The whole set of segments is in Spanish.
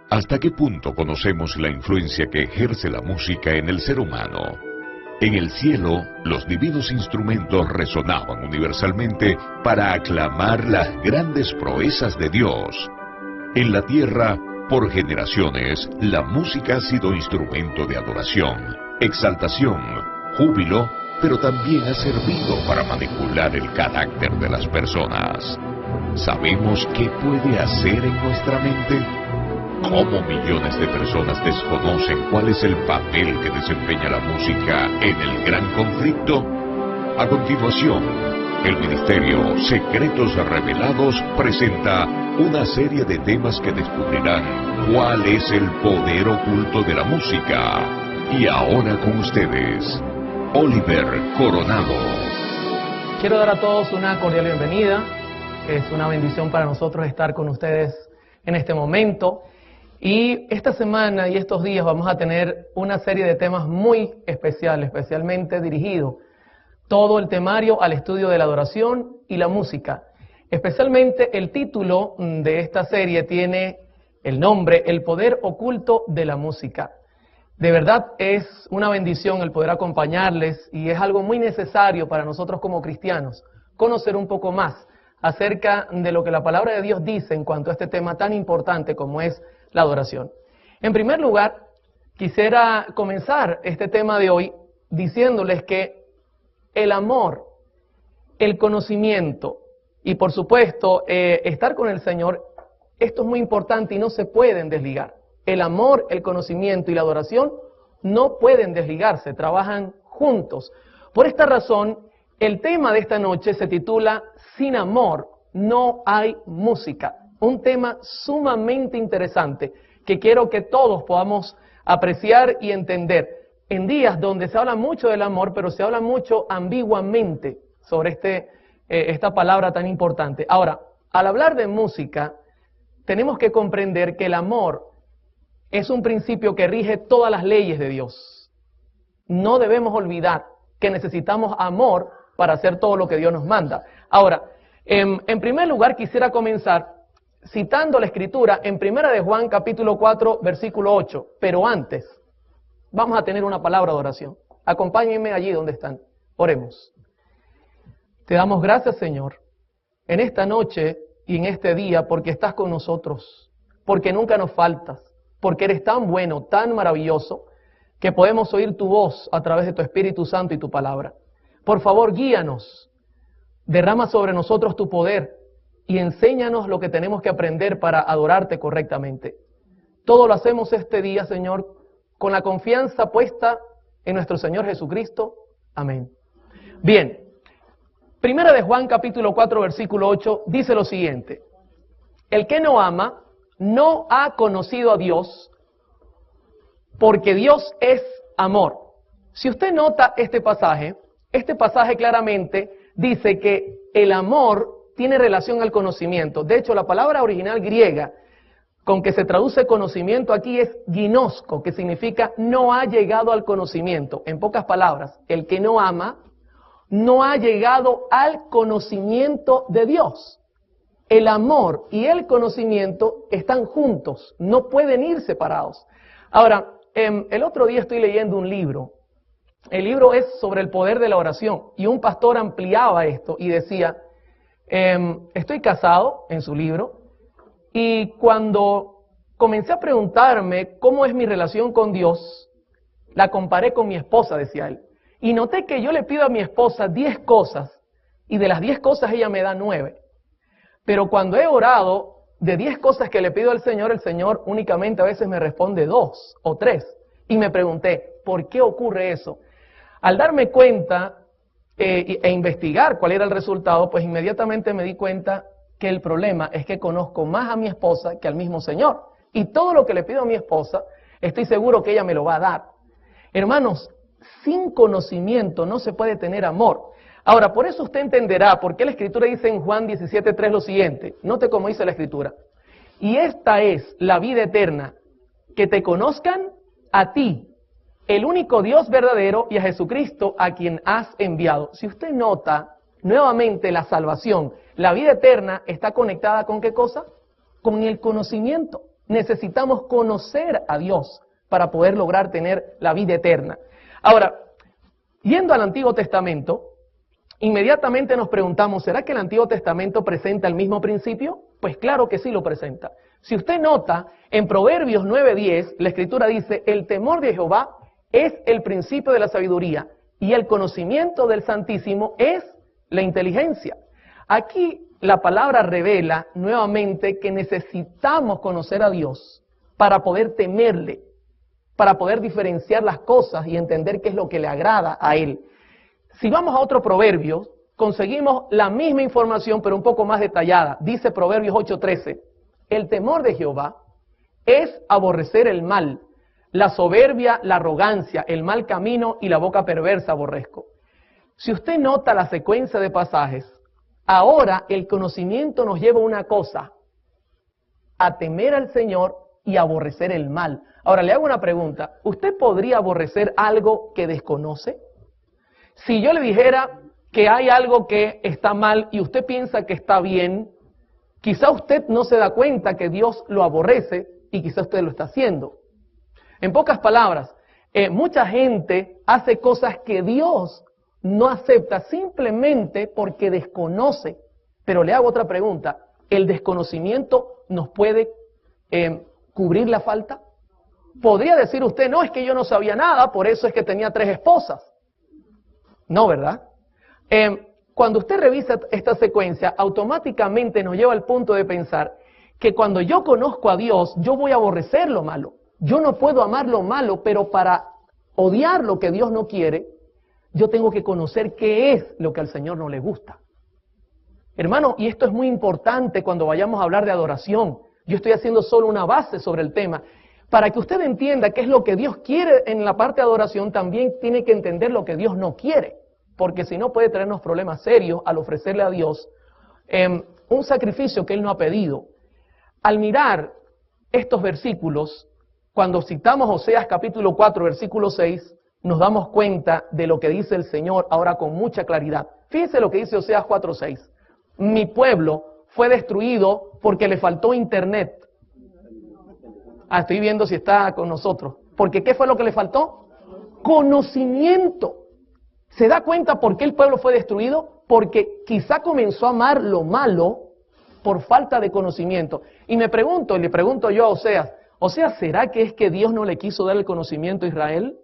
¿Hasta qué punto conocemos la influencia que ejerce la música en el ser humano? En el cielo, los divinos instrumentos resonaban universalmente para aclamar las grandes proezas de Dios. En la tierra, por generaciones, la música ha sido instrumento de adoración, exaltación, júbilo, pero también ha servido para manipular el carácter de las personas. ¿Sabemos qué puede hacer en nuestra mente? ¿Cómo millones de personas desconocen cuál es el papel que desempeña la música en el gran conflicto? A continuación, el Ministerio Secretos Revelados presenta una serie de temas que descubrirán cuál es el poder oculto de la música. Y ahora con ustedes, Oliver Coronado. Quiero dar a todos una cordial bienvenida. Es una bendición para nosotros estar con ustedes en este momento. Y esta semana y estos días vamos a tener una serie de temas muy especiales, especialmente dirigido todo el temario al estudio de la adoración y la música. Especialmente el título de esta serie tiene el nombre El poder oculto de la música. De verdad es una bendición el poder acompañarles y es algo muy necesario para nosotros como cristianos conocer un poco más acerca de lo que la palabra de Dios dice en cuanto a este tema tan importante como es la adoración. En primer lugar, quisiera comenzar este tema de hoy diciéndoles que el amor, el conocimiento y por supuesto estar con el Señor, esto es muy importante y no se pueden desligar. El amor, el conocimiento y la adoración no pueden desligarse, trabajan juntos. Por esta razón, el tema de esta noche se titula Sin amor no hay música. Un tema sumamente interesante que quiero que todos podamos apreciar y entender. En días donde se habla mucho del amor, pero se habla mucho ambiguamente sobre esta palabra tan importante. Ahora, al hablar de música, tenemos que comprender que el amor es un principio que rige todas las leyes de Dios. No debemos olvidar que necesitamos amor para hacer todo lo que Dios nos manda. Ahora, en primer lugar quisiera comenzar citando la Escritura en 1 de Juan capítulo 4 versículo 8. Pero antes, vamos a tener una palabra de oración. Acompáñenme allí donde están. Oremos. Te damos gracias, Señor, en esta noche y en este día porque estás con nosotros, porque nunca nos faltas, porque eres tan bueno, tan maravilloso, que podemos oír tu voz a través de tu Espíritu Santo y tu palabra. Por favor, guíanos, derrama sobre nosotros tu poder y enséñanos lo que tenemos que aprender para adorarte correctamente. Todo lo hacemos este día, Señor, con la confianza puesta en nuestro Señor Jesucristo. Amén. Bien, 1 de Juan capítulo 4 versículo 8 dice lo siguiente: el que no ama no ha conocido a Dios, porque Dios es amor. Si usted nota este pasaje claramente dice que el amor tiene relación al conocimiento. De hecho, la palabra original griega con que se traduce conocimiento aquí es ginosko, que significa no ha llegado al conocimiento. En pocas palabras, el que no ama no ha llegado al conocimiento de Dios. El amor y el conocimiento están juntos, no pueden ir separados. Ahora, el otro día estoy leyendo un libro. El libro es sobre el poder de la oración y un pastor ampliaba esto y decía, estoy casado, en su libro, y cuando comencé a preguntarme cómo es mi relación con Dios, la comparé con mi esposa, decía él. Y noté que yo le pido a mi esposa 10 cosas y de las 10 cosas ella me da 9. Pero cuando he orado de 10 cosas que le pido al Señor, el Señor únicamente a veces me responde 2 o 3. Y me pregunté, ¿por qué ocurre eso? Al darme cuenta e investigar cuál era el resultado, pues inmediatamente me di cuenta que el problema es que conozco más a mi esposa que al mismo Señor. Y todo lo que le pido a mi esposa, estoy seguro que ella me lo va a dar. Hermanos, sin conocimiento no se puede tener amor. Ahora, por eso usted entenderá por qué la Escritura dice en Juan 17:3 lo siguiente. Note cómo dice la Escritura. Y esta es la vida eterna, que te conozcan a ti, el único Dios verdadero, y a Jesucristo a quien has enviado. Si usted nota nuevamente la salvación, la vida eterna está conectada ¿con qué cosa? Con el conocimiento. Necesitamos conocer a Dios para poder lograr tener la vida eterna. Ahora, yendo al Antiguo Testamento, inmediatamente nos preguntamos, ¿será que el Antiguo Testamento presenta el mismo principio? Pues claro que sí lo presenta. Si usted nota, en Proverbios 9:10, la Escritura dice, el temor de Jehová es el principio de la sabiduría y el conocimiento del Santísimo es la inteligencia. Aquí la palabra revela nuevamente que necesitamos conocer a Dios para poder temerle, para poder diferenciar las cosas y entender qué es lo que le agrada a Él. Si vamos a otro proverbio, conseguimos la misma información pero un poco más detallada. Dice Proverbios 8:13, el temor de Jehová es aborrecer el mal, la soberbia, la arrogancia, el mal camino y la boca perversa aborrezco. Si usted nota la secuencia de pasajes, ahora el conocimiento nos lleva a una cosa, a temer al Señor y aborrecer el mal. Ahora le hago una pregunta, ¿usted podría aborrecer algo que desconoce? Si yo le dijera que hay algo que está mal y usted piensa que está bien, quizá usted no se da cuenta que Dios lo aborrece y quizá usted lo está haciendo. En pocas palabras, mucha gente hace cosas que Dios no acepta simplemente porque desconoce. Pero le hago otra pregunta, ¿el desconocimiento nos puede cubrir la falta? ¿Podría decir usted, no, es que yo no sabía nada, por eso es que tenía 3 esposas? No, ¿verdad? Cuando usted revisa esta secuencia, automáticamente nos lleva al punto de pensar que cuando yo conozco a Dios, yo voy a aborrecer lo malo. Yo no puedo amar lo malo, pero para odiar lo que Dios no quiere, yo tengo que conocer qué es lo que al Señor no le gusta. Hermano, y esto es muy importante cuando vayamos a hablar de adoración. Yo estoy haciendo solo una base sobre el tema. Para que usted entienda qué es lo que Dios quiere en la parte de adoración, también tiene que entender lo que Dios no quiere. Porque si no puede traernos problemas serios al ofrecerle a Dios un sacrificio que Él no ha pedido. Al mirar estos versículos, cuando citamos Oseas capítulo 4, versículo 6, nos damos cuenta de lo que dice el Señor ahora con mucha claridad. Fíjense lo que dice Oseas 4, 6. Mi pueblo fue destruido porque le faltó internet. Estoy viendo si está con nosotros. Porque ¿qué fue lo que le faltó? Conocimiento. ¿Se da cuenta por qué el pueblo fue destruido? Porque quizá comenzó a amar lo malo por falta de conocimiento. Y me pregunto, y le pregunto yo a Oseas, ¿será que es que Dios no le quiso dar el conocimiento a Israel?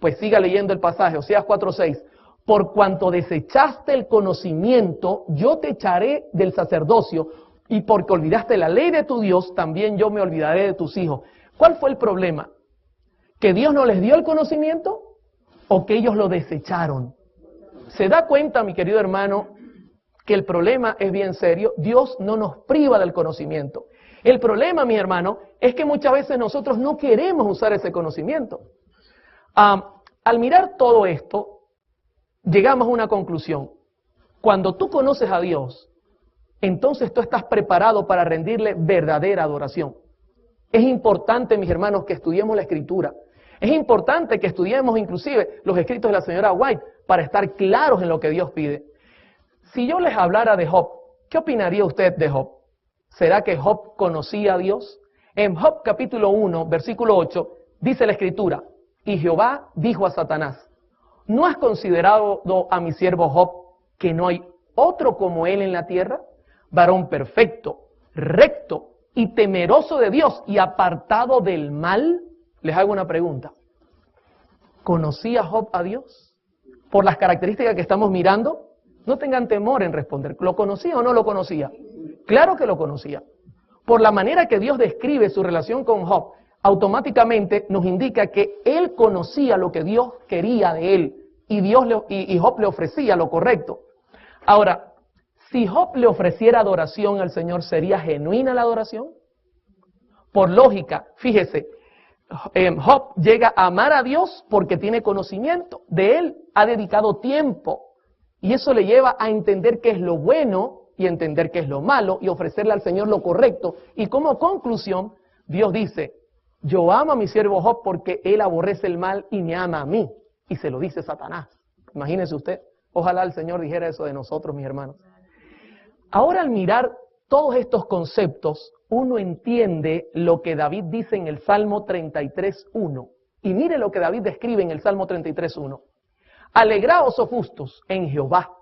Pues siga leyendo el pasaje, Oseas 4:6. Por cuanto desechaste el conocimiento, yo te echaré del sacerdocio, y porque olvidaste la ley de tu Dios, también yo me olvidaré de tus hijos. ¿Cuál fue el problema? ¿Que Dios no les dio el conocimiento o que ellos lo desecharon? ¿Se da cuenta, mi querido hermano, que el problema es bien serio? Dios no nos priva del conocimiento. El problema, mi hermano, es que muchas veces nosotros no queremos usar ese conocimiento. Al mirar todo esto, llegamos a una conclusión. Cuando tú conoces a Dios, entonces tú estás preparado para rendirle verdadera adoración. Es importante, mis hermanos, que estudiemos la Escritura. Es importante que estudiemos inclusive los escritos de la señora White para estar claros en lo que Dios pide. Si yo les hablara de Job, ¿qué opinaría usted de Job? ¿Será que Job conocía a Dios? En Job capítulo 1, versículo 8, dice la Escritura, y Jehová dijo a Satanás, ¿no has considerado a mi siervo Job que no hay otro como él en la tierra? Varón perfecto, recto y temeroso de Dios y apartado del mal. Les hago una pregunta. ¿Conocía Job a Dios? Por las características que estamos mirando, no tengan temor en responder. ¿Lo conocía o no lo conocía? Claro que lo conocía. Por la manera que Dios describe su relación con Job, automáticamente nos indica que él conocía lo que Dios quería de él y Job le ofrecía lo correcto. Ahora, si Job le ofreciera adoración al Señor, ¿sería genuina la adoración? Por lógica, fíjese, Job llega a amar a Dios porque tiene conocimiento de Él, ha dedicado tiempo y eso le lleva a entender qué es lo bueno y entender qué es lo malo y ofrecerle al Señor lo correcto. Y como conclusión, Dios dice, yo amo a mi siervo Job porque él aborrece el mal y me ama a mí. Y se lo dice Satanás. Imagínese usted, ojalá el Señor dijera eso de nosotros, mis hermanos. Ahora al mirar todos estos conceptos, uno entiende lo que David dice en el Salmo 33.1. Y mire lo que David describe en el Salmo 33.1. Alegraos, oh justos, en Jehová.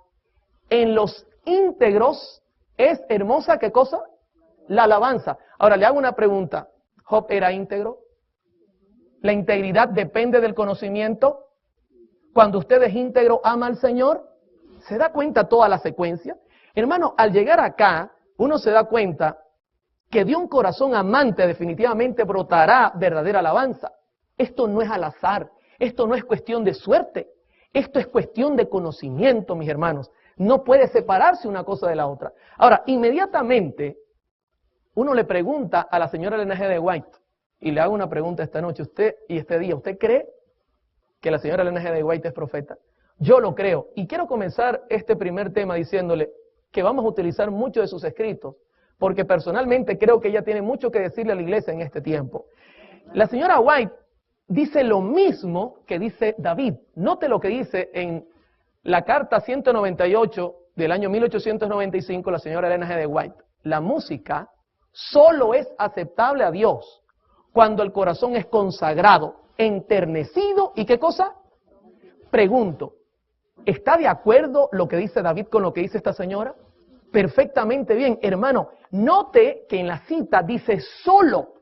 En los íntegros es hermosa, ¿qué cosa? La alabanza. Ahora le hago una pregunta. ¿Job era íntegro? ¿La integridad depende del conocimiento? Cuando usted es íntegro, ama al Señor. ¿Se da cuenta toda la secuencia? Hermano, al llegar acá, uno se da cuenta que de un corazón amante definitivamente brotará verdadera alabanza. Esto no es al azar, esto no es cuestión de suerte, esto es cuestión de conocimiento, mis hermanos. No puede separarse una cosa de la otra. Ahora, inmediatamente, uno le pregunta a la señora Elena G. de White, y le hago una pregunta esta noche, usted y este día, ¿usted cree que la señora Elena G. de White es profeta? Yo lo creo, y quiero comenzar este primer tema diciéndole que vamos a utilizar muchos de sus escritos, porque personalmente creo que ella tiene mucho que decirle a la iglesia en este tiempo. La señora White dice lo mismo que dice David. Note lo que dice en la carta 198 del año 1895 la señora Elena G. de White. La música solo es aceptable a Dios cuando el corazón es consagrado, enternecido y ¿qué cosa? Pregunto, ¿está de acuerdo lo que dice David con lo que dice esta señora? Perfectamente bien, hermano. Note que en la cita dice solo.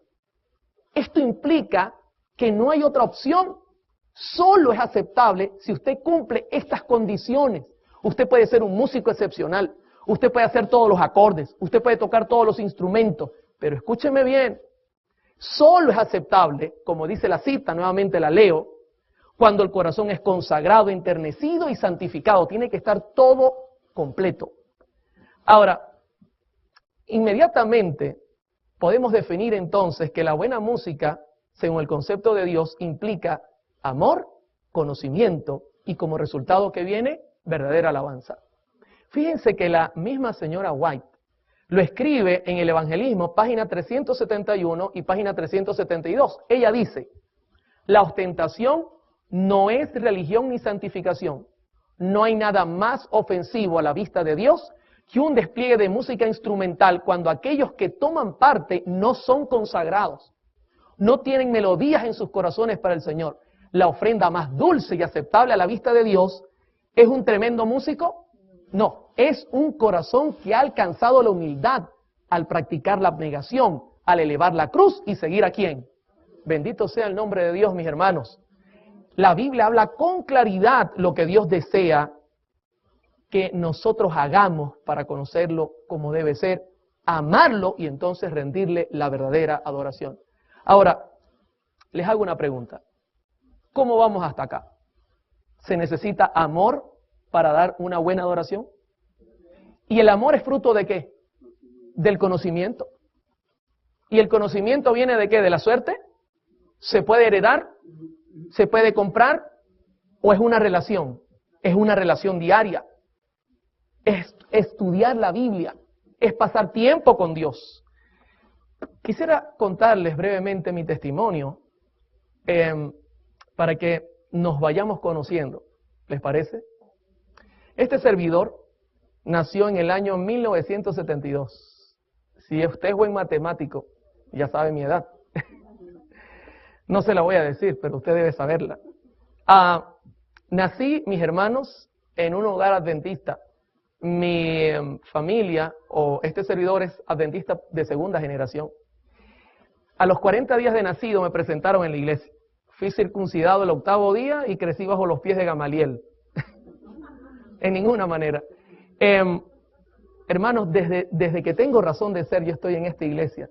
Esto implica que no hay otra opción. Solo es aceptable si usted cumple estas condiciones. Usted puede ser un músico excepcional. Usted puede hacer todos los acordes. Usted puede tocar todos los instrumentos. Pero escúcheme bien. Solo es aceptable, como dice la cita, nuevamente la leo, cuando el corazón es consagrado, enternecido y santificado. Tiene que estar todo completo. Ahora, inmediatamente podemos definir entonces que la buena música, según el concepto de Dios, implica amor, conocimiento y como resultado que viene, verdadera alabanza. Fíjense que la misma señora White lo escribe en el Evangelismo, página 371 y página 372. Ella dice, la ostentación no es religión ni santificación. No hay nada más ofensivo a la vista de Dios que un despliegue de música instrumental cuando aquellos que toman parte no son consagrados. No tienen melodías en sus corazones para el Señor. La ofrenda más dulce y aceptable a la vista de Dios, ¿es un tremendo músico? No, es un corazón que ha alcanzado la humildad al practicar la abnegación, al elevar la cruz y seguir a ¿quién? Bendito sea el nombre de Dios, mis hermanos. La Biblia habla con claridad lo que Dios desea que nosotros hagamos para conocerlo como debe ser, amarlo y entonces rendirle la verdadera adoración. Ahora, les hago una pregunta. ¿Cómo vamos hasta acá? ¿Se necesita amor para dar una buena adoración? ¿Y el amor es fruto de qué? Del conocimiento. ¿Y el conocimiento viene de qué? ¿De la suerte? ¿Se puede heredar? ¿Se puede comprar? ¿O es una relación? Es una relación diaria. Es estudiar la Biblia. Es pasar tiempo con Dios. Quisiera contarles brevemente mi testimonio para que nos vayamos conociendo. ¿Les parece? Este servidor nació en el año 1972. Si usted es buen matemático, ya sabe mi edad. No se la voy a decir, pero usted debe saberla. Nací, mis hermanos, en un hogar adventista. Mi familia, o este servidor, es adventista de segunda generación. A los 40 días de nacido me presentaron en la iglesia. Fui circuncidado el 8º día y crecí bajo los pies de Gamaliel. En ninguna manera. Hermanos, desde que tengo razón de ser, yo estoy en esta iglesia.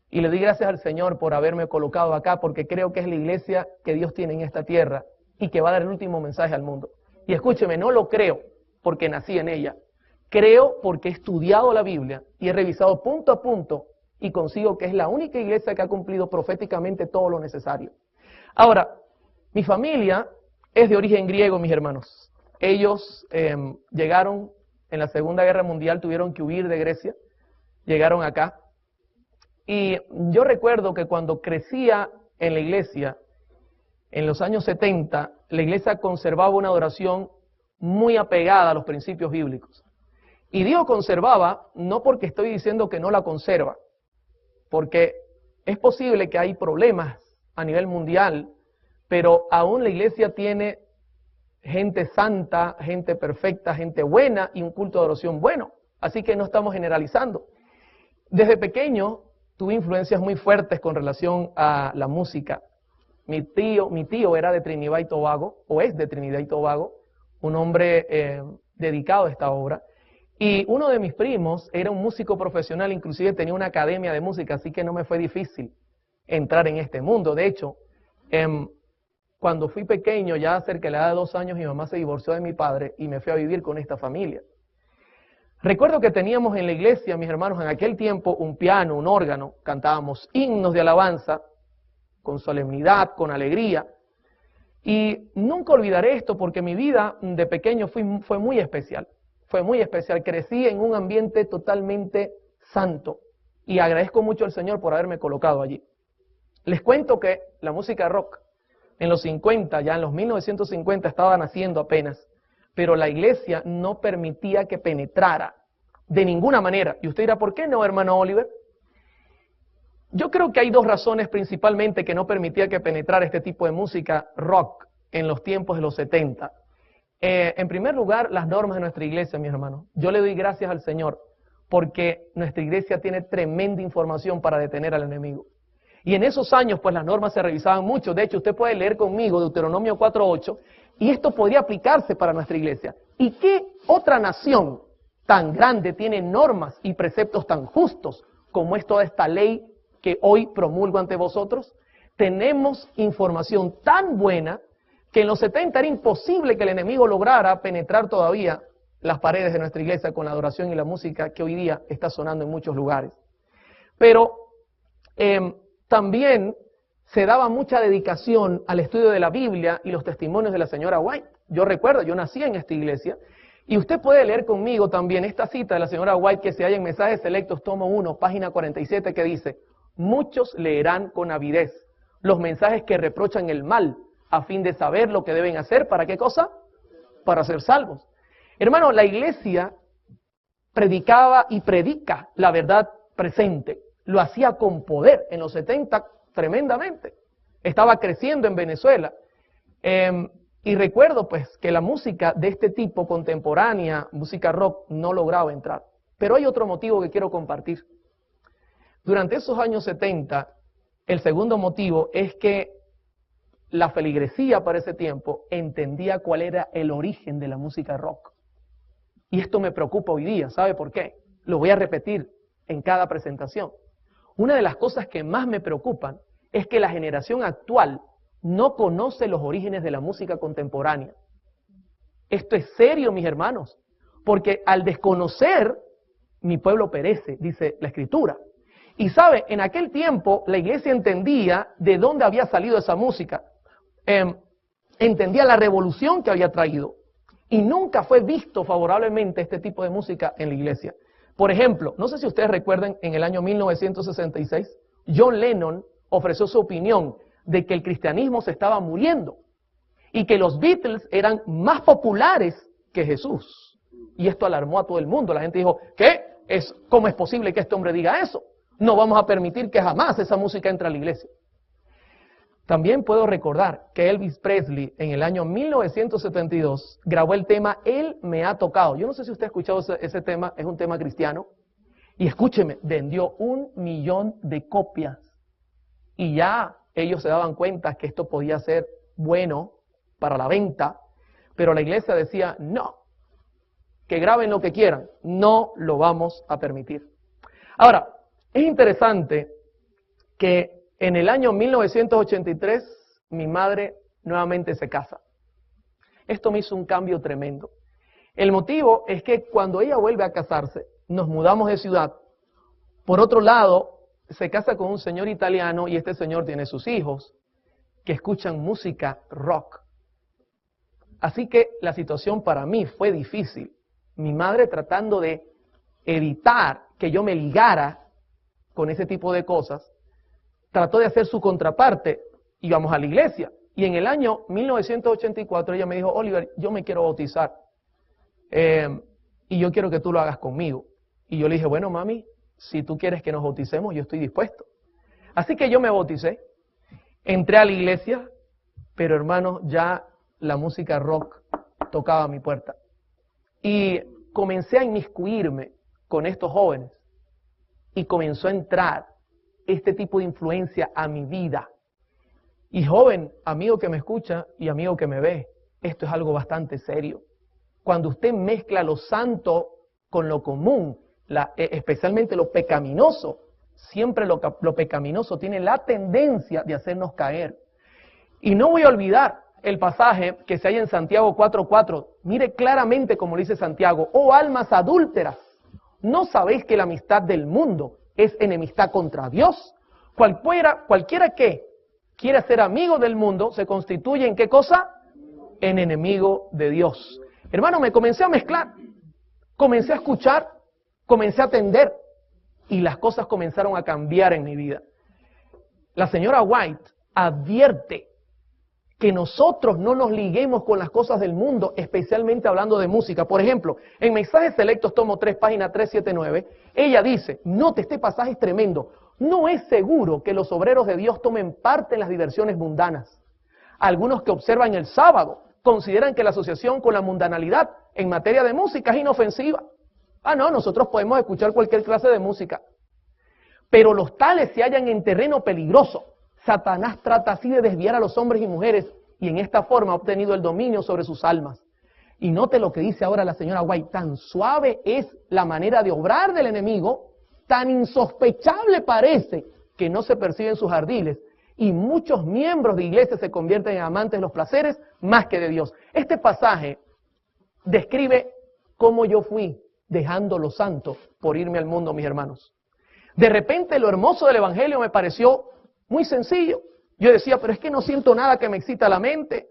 Y le doy gracias al Señor por haberme colocado acá, porque creo que es la iglesia que Dios tiene en esta tierra y que va a dar el último mensaje al mundo. Y escúcheme, no lo creo porque nací en ella. Creo porque he estudiado la Biblia y he revisado punto a punto y consigo que es la única iglesia que ha cumplido proféticamente todo lo necesario. Ahora, mi familia es de origen griego, mis hermanos. Ellos llegaron en la Segunda Guerra Mundial, tuvieron que huir de Grecia, llegaron acá. Y yo recuerdo que cuando crecía en la iglesia, en los años 70, la iglesia conservaba una adoración muy apegada a los principios bíblicos. Y digo conservaba, no porque estoy diciendo que no la conserva, porque es posible que hay problemas a nivel mundial, pero aún la iglesia tiene gente santa, gente perfecta, gente buena y un culto de adoración bueno. Así que no estamos generalizando. Desde pequeño tuve influencias muy fuertes con relación a la música. Mi tío era de Trinidad y Tobago, o es de Trinidad y Tobago, un hombre dedicado a esta obra. Y uno de mis primos era un músico profesional, inclusive tenía una academia de música, así que no me fue difícil entrar en este mundo. De hecho, cuando fui pequeño, ya cerca de la edad de 2 años, mi mamá se divorció de mi padre y me fui a vivir con esta familia. Recuerdo que teníamos en la iglesia, mis hermanos, en aquel tiempo un piano, un órgano, cantábamos himnos de alabanza con solemnidad, con alegría. Y nunca olvidaré esto porque mi vida de pequeño fue muy especial. Fue muy especial. Crecí en un ambiente totalmente santo y agradezco mucho al Señor por haberme colocado allí. Les cuento que la música rock en los 50, ya en los 1950 estaba naciendo apenas, pero la iglesia no permitía que penetrara de ninguna manera. Y usted dirá, ¿por qué no, hermano Oliver? Yo creo que hay 2 razones principalmente que no permitía que penetrara este tipo de música rock en los tiempos de los 70. En primer lugar, las normas de nuestra iglesia, mis hermanos. Yo le doy gracias al Señor porque nuestra iglesia tiene tremenda información para detener al enemigo. Y en esos años, pues las normas se revisaban mucho. De hecho, usted puede leer conmigo Deuteronomio 4:8 y esto podría aplicarse para nuestra iglesia. ¿Y qué otra nación tan grande tiene normas y preceptos tan justos como es toda esta ley que hoy promulgo ante vosotros? Tenemos información tan buena que en los 70 era imposible que el enemigo lograra penetrar todavía las paredes de nuestra iglesia con la adoración y la música que hoy día está sonando en muchos lugares. Pero también se daba mucha dedicación al estudio de la Biblia y los testimonios de la señora White. Yo recuerdo, yo nací en esta iglesia y usted puede leer conmigo también esta cita de la señora White que se halla en Mensajes Selectos, tomo 1, página 47, que dice: muchos leerán con avidez los mensajes que reprochan el mal, a fin de saber lo que deben hacer. ¿Para qué cosa? Para ser salvos. Hermano, la iglesia predicaba y predica la verdad presente. Lo hacía con poder en los 70 tremendamente. Estaba creciendo en Venezuela. Y recuerdo pues que la música de este tipo contemporánea, música rock, no lograba entrar. Pero hay otro motivo que quiero compartir. Durante esos años 70, el segundo motivo es que la feligresía para ese tiempo entendía cuál era el origen de la música rock. Y esto me preocupa hoy día. ¿Sabe por qué? Lo voy a repetir en cada presentación. Una de las cosas que más me preocupan es que la generación actual no conoce los orígenes de la música contemporánea. Esto es serio, mis hermanos, porque al desconocer, mi pueblo perece, dice la Escritura. Y sabe, en aquel tiempo la iglesia entendía de dónde había salido esa música. Entendía la revolución que había traído. Y nunca fue visto favorablemente este tipo de música en la iglesia. Por ejemplo, no sé si ustedes recuerdan, en el año 1966, John Lennon ofreció su opinión de que el cristianismo se estaba muriendo y que los Beatles eran más populares que Jesús. Y esto alarmó a todo el mundo. La gente dijo, ¿cómo es posible que este hombre diga eso? No vamos a permitir que jamás esa música entre a la iglesia. También puedo recordar que Elvis Presley en el año 1972 grabó el tema Él me ha tocado. Yo no sé si usted ha escuchado ese tema, es un tema cristiano. Y escúcheme, vendió 1 millón de copias. Y ya ellos se daban cuenta que esto podía ser bueno para la venta, pero la iglesia decía, no, que graben lo que quieran, no lo vamos a permitir. Ahora, es interesante que en el año 1983 mi madre nuevamente se casa. Esto me hizo un cambio tremendo. El motivo es que cuando ella vuelve a casarse, nos mudamos de ciudad. Por otro lado, se casa con un señor italiano y este señor tiene sus hijos que escuchan música rock. Así que la situación para mí fue difícil. Mi madre tratando de evitar que yo me ligara con ese tipo de cosas, trató de hacer su contraparte, íbamos a la iglesia. Y en el año 1984 ella me dijo, Oliver, yo me quiero bautizar. y yo quiero que tú lo hagas conmigo. Y yo le dije, bueno, mami, si tú quieres que nos bauticemos, yo estoy dispuesto. Así que yo me bauticé, entré a la iglesia, pero hermano, ya la música rock tocaba a mi puerta. Y comencé a inmiscuirme con estos jóvenes y comenzó a entrar este tipo de influencia a mi vida. Y joven, amigo que me escucha y amigo que me ve, esto es algo bastante serio. Cuando usted mezcla lo santo con lo común, especialmente lo pecaminoso, siempre lo pecaminoso tiene la tendencia de hacernos caer. Y no voy a olvidar el pasaje que se halla en Santiago 4:4. Mire claramente como dice Santiago: oh almas adúlteras, ¿no sabéis que la amistad del mundo es enemistad contra Dios? Cualquiera que quiera ser amigo del mundo se constituye ¿en qué cosa? En enemigo de Dios. Hermano, me comencé a mezclar, comencé a escuchar, comencé a atender y las cosas comenzaron a cambiar en mi vida. La señora White advierte que nosotros no nos liguemos con las cosas del mundo, especialmente hablando de música. Por ejemplo, en Mensajes Selectos, tomo 3, página 379, ella dice, note, este pasaje es tremendo, no es seguro que los obreros de Dios tomen parte en las diversiones mundanas. Algunos que observan el sábado consideran que la asociación con la mundanalidad en materia de música es inofensiva. Ah, no, nosotros podemos escuchar cualquier clase de música. Pero los tales se hallan en terreno peligroso. Satanás trata así de desviar a los hombres y mujeres y en esta forma ha obtenido el dominio sobre sus almas. Y note lo que dice ahora la señora White, tan suave es la manera de obrar del enemigo, tan insospechable parece que no se perciben sus ardiles y muchos miembros de iglesias se convierten en amantes de los placeres más que de Dios. Este pasaje describe cómo yo fui dejando lo santo por irme al mundo, mis hermanos. De repente lo hermoso del evangelio me pareció muy sencillo. Yo decía, pero es que no siento nada que me excita la mente.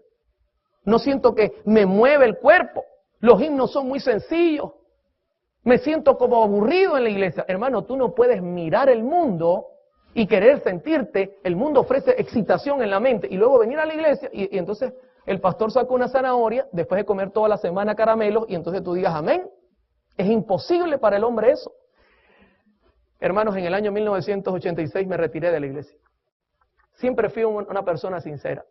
No siento que me mueve el cuerpo. Los himnos son muy sencillos. Me siento como aburrido en la iglesia. Hermano, tú no puedes mirar el mundo y querer sentirte. El mundo ofrece excitación en la mente y luego venir a la iglesia y entonces el pastor saca una zanahoria después de comer toda la semana caramelos y entonces tú digas amén. Es imposible para el hombre eso. Hermanos, en el año 1986 me retiré de la iglesia. Siempre fui una persona sincera.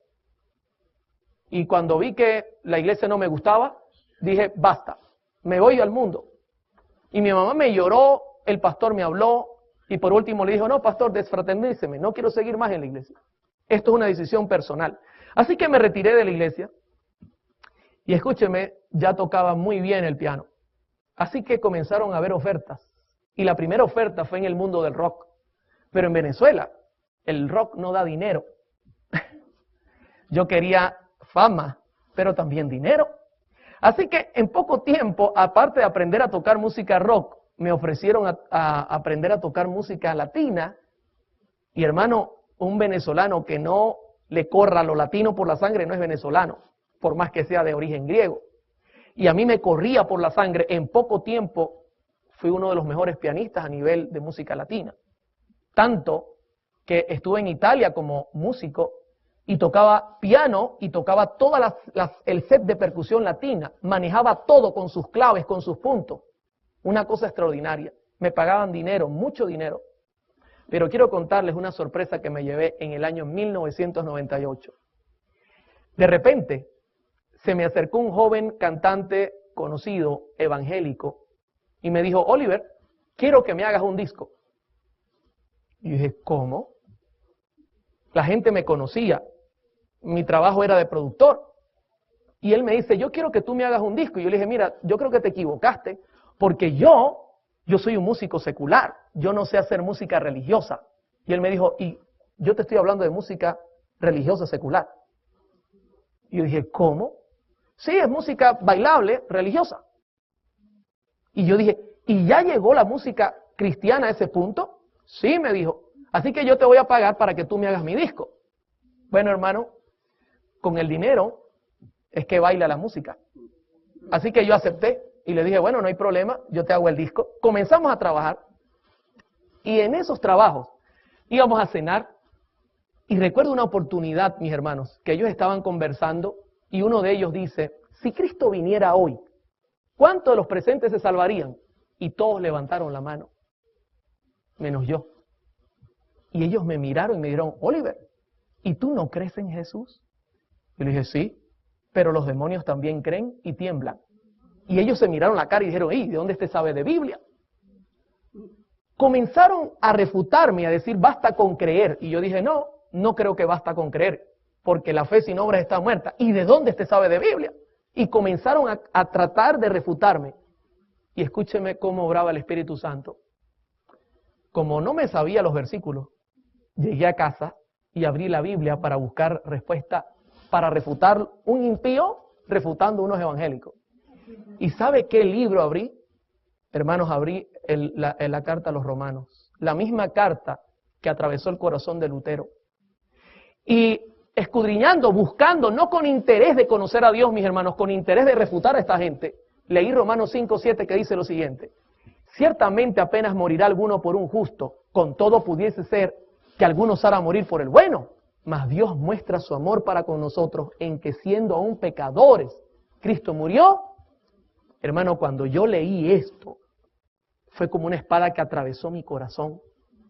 Y cuando vi que la iglesia no me gustaba, dije, basta, me voy al mundo. Y mi mamá me lloró, el pastor me habló, y por último le dijo, no, pastor, desfraterníceme, no quiero seguir más en la iglesia. Esto es una decisión personal. Así que me retiré de la iglesia, y escúcheme, ya tocaba muy bien el piano. Así que comenzaron a haber ofertas. Y la primera oferta fue en el mundo del rock. Pero en Venezuela, el rock no da dinero. Yo quería fama, pero también dinero. Así que en poco tiempo, aparte de aprender a tocar música rock, me ofrecieron a aprender a tocar música latina. Y hermano, un venezolano que no le corra lo latino por la sangre no es venezolano, por más que sea de origen griego. Y a mí me corría por la sangre. En poco tiempo fui uno de los mejores pianistas a nivel de música latina. Tanto que estuve en Italia como músico y tocaba piano y tocaba toda el set de percusión latina. Manejaba todo con sus claves, con sus puntos. Una cosa extraordinaria. Me pagaban dinero, mucho dinero. Pero quiero contarles una sorpresa que me llevé en el año 1998. De repente, se me acercó un joven cantante conocido, evangélico, y me dijo, Oliver, quiero que me hagas un disco. Y dije, ¿cómo? La gente me conocía, mi trabajo era de productor. Y él me dice, yo quiero que tú me hagas un disco. Y yo le dije, mira, yo creo que te equivocaste, porque yo soy un músico secular, yo no sé hacer música religiosa. Y él me dijo, y yo te estoy hablando de música religiosa secular. Y yo dije, ¿cómo? Sí, es música bailable, religiosa. Y yo dije, ¿y ya llegó la música cristiana a ese punto? Sí, me dijo. Así que yo te voy a pagar para que tú me hagas mi disco. Bueno, hermano, con el dinero es que baila la música. Así que yo acepté y le dije, bueno, no hay problema, yo te hago el disco. Comenzamos a trabajar y en esos trabajos íbamos a cenar y recuerdo una oportunidad, mis hermanos, que ellos estaban conversando y uno de ellos dice, si Cristo viniera hoy, ¿Cuántos de los presentes se salvarían? Y todos levantaron la mano, menos yo. Y ellos me miraron y me dijeron, Oliver, ¿y tú no crees en Jesús? Yo le dije, sí, pero los demonios también creen y tiemblan. Y ellos se miraron la cara y dijeron, ¿de dónde este sabe de Biblia? Comenzaron a refutarme, a decir, basta con creer. Y yo dije, no creo que basta con creer, porque la fe sin obras está muerta. ¿Y de dónde este sabe de Biblia? Y comenzaron a tratar de refutarme. Y escúcheme cómo obraba el Espíritu Santo. Como no me sabía los versículos, llegué a casa y abrí la Biblia para buscar respuesta, para refutar un impío, refutando unos evangélicos. ¿Y sabe qué libro abrí? Hermanos, abrí la carta a los romanos. La misma carta que atravesó el corazón de Lutero. Y escudriñando, buscando, no con interés de conocer a Dios, mis hermanos, con interés de refutar a esta gente, leí Romanos 5:7 que dice lo siguiente. Ciertamente apenas morirá alguno por un justo, con todo pudiese ser que alguno osara morir por el bueno, mas Dios muestra su amor para con nosotros en que siendo aún pecadores, Cristo murió. Hermano, cuando yo leí esto, fue como una espada que atravesó mi corazón.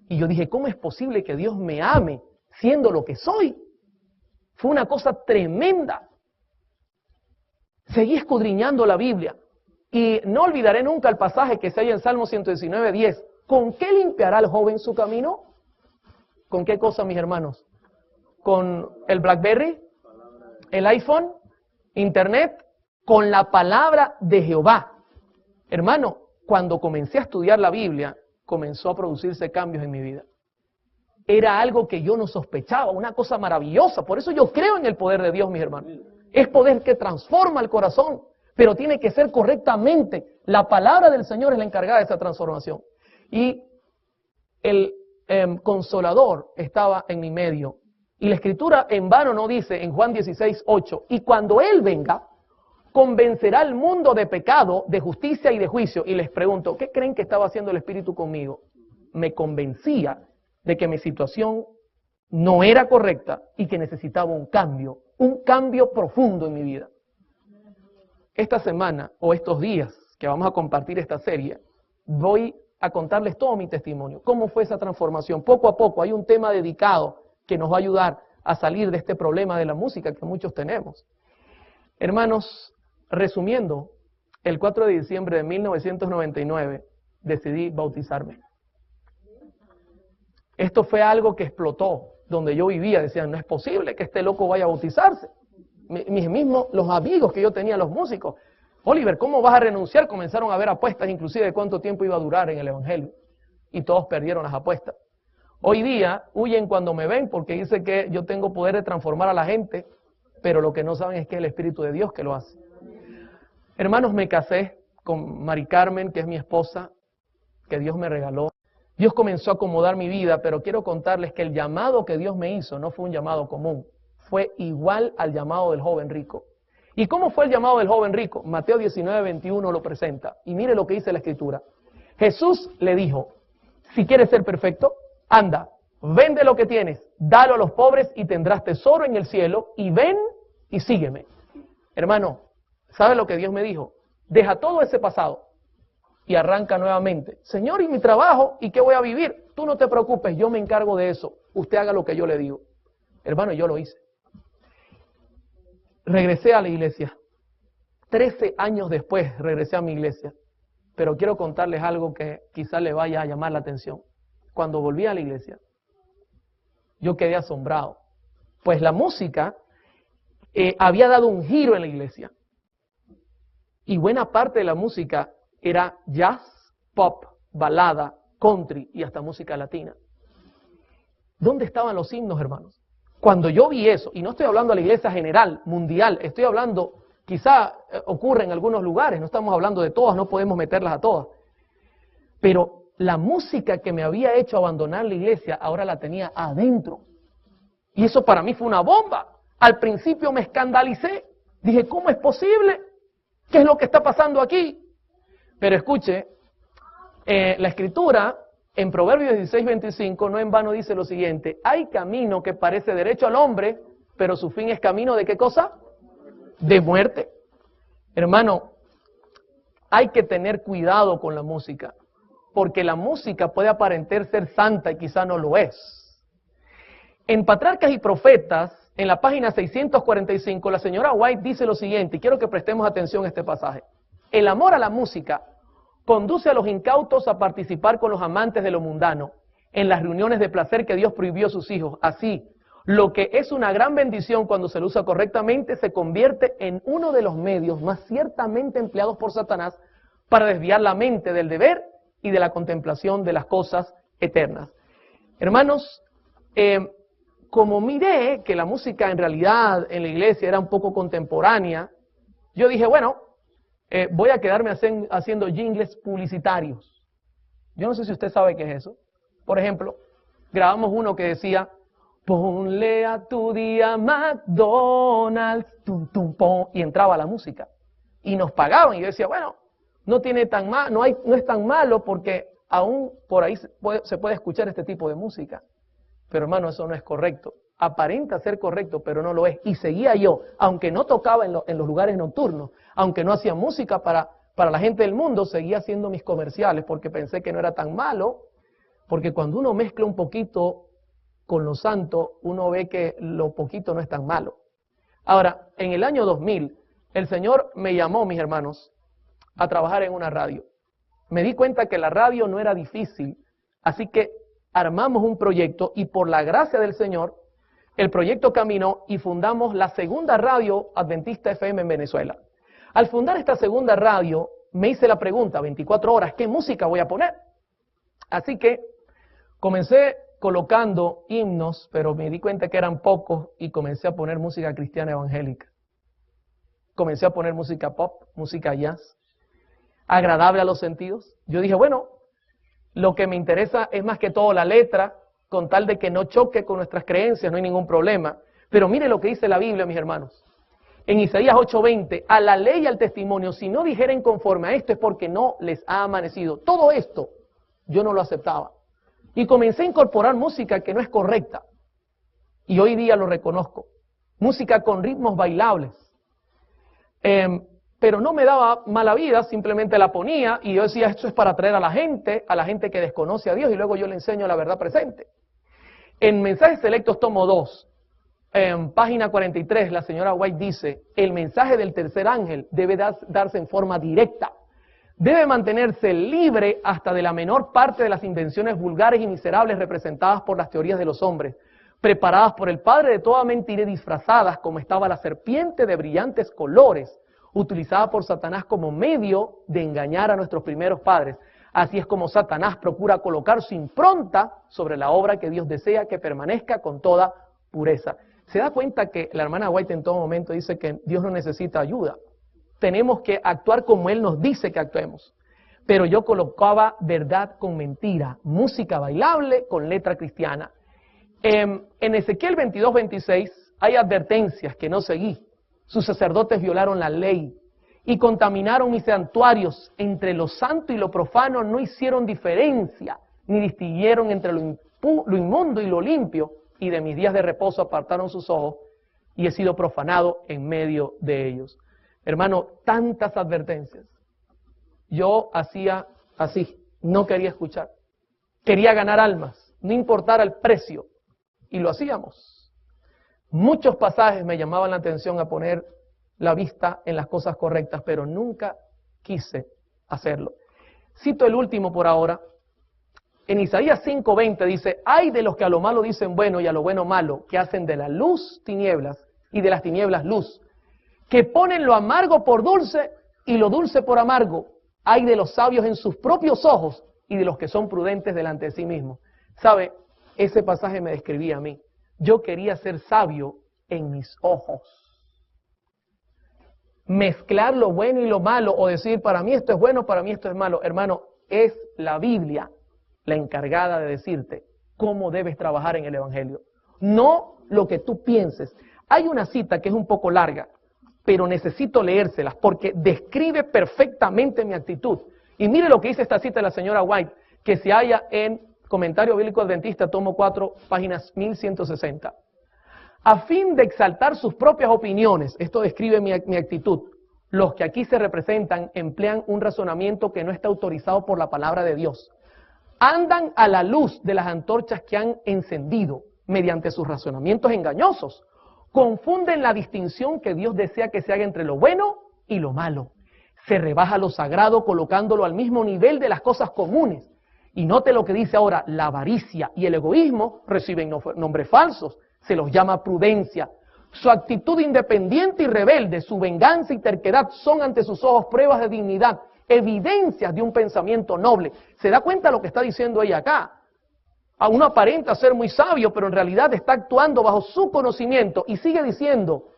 Y yo dije, ¿cómo es posible que Dios me ame siendo lo que soy? Fue una cosa tremenda. Seguí escudriñando la Biblia. Y no olvidaré nunca el pasaje que se halla en Salmo 119:10. ¿Con qué limpiará el joven su camino? ¿Con qué cosa, mis hermanos? ¿Con el BlackBerry? ¿El iPhone? ¿Internet? Con la palabra de Jehová. Hermano, cuando comencé a estudiar la Biblia, comenzó a producirse cambios en mi vida. Era algo que yo no sospechaba, una cosa maravillosa. Por eso yo creo en el poder de Dios, mis hermanos. Es poder que transforma el corazón, pero tiene que ser correctamente. La palabra del Señor es la encargada de esa transformación. Y el Consolador estaba en mi medio. Y la Escritura en vano no dice en Juan 16:8, y cuando Él venga, convencerá al mundo de pecado, de justicia y de juicio. Y les pregunto, ¿qué creen que estaba haciendo el Espíritu conmigo? Me convencía de que mi situación no era correcta y que necesitaba un cambio profundo en mi vida. Esta semana o estos días que vamos a compartir esta serie, voy a contarles todo mi testimonio, cómo fue esa transformación. Poco a poco hay un tema dedicado que nos va a ayudar a salir de este problema de la música que muchos tenemos. Hermanos, resumiendo, el 4 de diciembre de 1999 decidí bautizarme. Esto fue algo que explotó donde yo vivía. Decían, no es posible que este loco vaya a bautizarse. Mis mismos, los amigos que yo tenía, los músicos, Oliver, ¿cómo vas a renunciar? Comenzaron a haber apuestas inclusive de cuánto tiempo iba a durar en el Evangelio. Y todos perdieron las apuestas. Hoy día huyen cuando me ven porque dicen que yo tengo poder de transformar a la gente, pero lo que no saben es que es el Espíritu de Dios que lo hace. Hermanos, me casé con Mari Carmen, que es mi esposa, que Dios me regaló. Dios comenzó a acomodar mi vida, pero quiero contarles que el llamado que Dios me hizo no fue un llamado común. Fue igual al llamado del joven rico. ¿Y cómo fue el llamado del joven rico? Mateo 19:21 lo presenta. Y mire lo que dice la Escritura. Jesús le dijo, si quieres ser perfecto, anda, vende lo que tienes, dalo a los pobres y tendrás tesoro en el cielo, y ven y sígueme. Hermano, ¿sabe lo que Dios me dijo? Deja todo ese pasado y arranca nuevamente. Señor, ¿y mi trabajo? ¿Y qué voy a vivir? Tú no te preocupes, yo me encargo de eso. Usted haga lo que yo le digo. Hermano, yo lo hice. Regresé a la iglesia. 13 años después regresé a mi iglesia. Pero quiero contarles algo que quizás le vaya a llamar la atención. Cuando volví a la iglesia, yo quedé asombrado. Pues la música había dado un giro en la iglesia. Y buena parte de la música era jazz, pop, balada, country y hasta música latina. ¿Dónde estaban los himnos, hermanos? Cuando yo vi eso, y no estoy hablando de la iglesia general, mundial, estoy hablando, quizá ocurre en algunos lugares, no estamos hablando de todas, no podemos meterlas a todas. Pero la música que me había hecho abandonar la iglesia, ahora la tenía adentro. Y eso para mí fue una bomba. Al principio me escandalicé. Dije, ¿cómo es posible? ¿Qué es lo que está pasando aquí? Pero escuche, la Escritura en Proverbios 16:25 no en vano dice lo siguiente: hay camino que parece derecho al hombre, pero su fin es camino ¿de qué cosa? De muerte. Hermano, hay que tener cuidado con la música, porque la música puede aparentar ser santa y quizá no lo es. En Patriarcas y Profetas, en la página 645, la señora White dice lo siguiente, y quiero que prestemos atención a este pasaje. El amor a la música conduce a los incautos a participar con los amantes de lo mundano en las reuniones de placer que Dios prohibió a sus hijos. Así, lo que es una gran bendición cuando se lo usa correctamente se convierte en uno de los medios más ciertamente empleados por Satanás para desviar la mente del deber y de la contemplación de las cosas eternas. Hermanos, como miré que la música en realidad en la iglesia era un poco contemporánea, yo dije, bueno, voy a quedarme haciendo jingles publicitarios. Yo no sé si usted sabe qué es eso. Por ejemplo, grabamos uno que decía, ponle a tu día McDonald's, tum, tum, pom, y entraba la música. Y nos pagaban, y yo decía, bueno, no es tan malo porque aún por ahí se puede escuchar este tipo de música. Pero hermano, eso no es correcto. Aparenta ser correcto, pero no lo es. Y seguía yo, aunque no tocaba en los lugares nocturnos, aunque no hacía música para la gente del mundo, seguía haciendo mis comerciales porque pensé que no era tan malo, porque cuando uno mezcla un poquito con lo santo, uno ve que lo poquito no es tan malo. Ahora, en el año 2000, el Señor me llamó, mis hermanos, a trabajar en una radio. Me di cuenta que la radio no era difícil, así que armamos un proyecto y por la gracia del Señor, el proyecto caminó y fundamos la segunda radio Adventista FM en Venezuela. Al fundar esta segunda radio, me hice la pregunta, 24 horas, ¿qué música voy a poner? Así que comencé colocando himnos, pero me di cuenta que eran pocos y comencé a poner música cristiana evangélica. Comencé a poner música pop, música jazz, agradable a los sentidos. Yo dije, bueno, lo que me interesa es más que todo la letra, con tal de que no choque con nuestras creencias, no hay ningún problema. Pero mire lo que dice la Biblia, mis hermanos. En Isaías 8:20, a la ley y al testimonio, si no dijeren conforme a esto es porque no les ha amanecido. Todo esto yo no lo aceptaba. Y comencé a incorporar música que no es correcta. Y hoy día lo reconozco. Música con ritmos bailables. Pero no me daba mala vida, simplemente la ponía y yo decía, esto es para atraer a la gente que desconoce a Dios y luego yo le enseño la verdad presente. En Mensajes Selectos, tomo 2, en página 43, la señora White dice, el mensaje del tercer ángel debe darse en forma directa. Debe mantenerse libre hasta de la menor parte de las invenciones vulgares y miserables representadas por las teorías de los hombres, preparadas por el padre de toda mentira y disfrazadas como estaba la serpiente de brillantes colores, utilizada por Satanás como medio de engañar a nuestros primeros padres. Así es como Satanás procura colocar su impronta sobre la obra que Dios desea que permanezca con toda pureza. Se da cuenta que la hermana White en todo momento dice que Dios no necesita ayuda. Tenemos que actuar como Él nos dice que actuemos. Pero yo colocaba verdad con mentira, música bailable con letra cristiana. En Ezequiel 22:26 hay advertencias que no seguí. Sus sacerdotes violaron la ley y contaminaron mis santuarios. Entre lo santo y lo profano no hicieron diferencia, ni distinguieron entre lo inmundo y lo limpio, y de mis días de reposo apartaron sus ojos, y he sido profanado en medio de ellos. Hermano, tantas advertencias. Yo hacía así, no quería escuchar. Quería ganar almas, no importara el precio, y lo hacíamos. Muchos pasajes me llamaban la atención a poner la vista en las cosas correctas, pero nunca quise hacerlo. Cito el último por ahora. En Isaías 5:20 dice, ay de los que a lo malo dicen bueno y a lo bueno malo, que hacen de la luz tinieblas y de las tinieblas luz, que ponen lo amargo por dulce y lo dulce por amargo. Ay de los sabios en sus propios ojos y de los que son prudentes delante de sí mismos. ¿Sabe? Ese pasaje me describía a mí. Yo quería ser sabio en mis ojos. Mezclar lo bueno y lo malo o decir para mí esto es bueno, para mí esto es malo. Hermano, es la Biblia la encargada de decirte cómo debes trabajar en el Evangelio. No lo que tú pienses. Hay una cita que es un poco larga, pero necesito leérselas porque describe perfectamente mi actitud. Y mire lo que dice esta cita de la señora White, que se halla en Comentario Bíblico Adventista, tomo 4, páginas 1160. A fin de exaltar sus propias opiniones, esto describe mi actitud, los que aquí se representan emplean un razonamiento que no está autorizado por la palabra de Dios. Andan a la luz de las antorchas que han encendido mediante sus razonamientos engañosos. Confunden la distinción que Dios desea que se haga entre lo bueno y lo malo. Se rebaja lo sagrado colocándolo al mismo nivel de las cosas comunes. Y note lo que dice ahora, la avaricia y el egoísmo reciben nombres falsos. Se los llama prudencia. Su actitud independiente y rebelde, su venganza y terquedad son ante sus ojos pruebas de dignidad, evidencias de un pensamiento noble. ¿Se da cuenta lo que está diciendo ella acá? A uno aparenta ser muy sabio, pero en realidad está actuando bajo su conocimiento. Y sigue diciendo,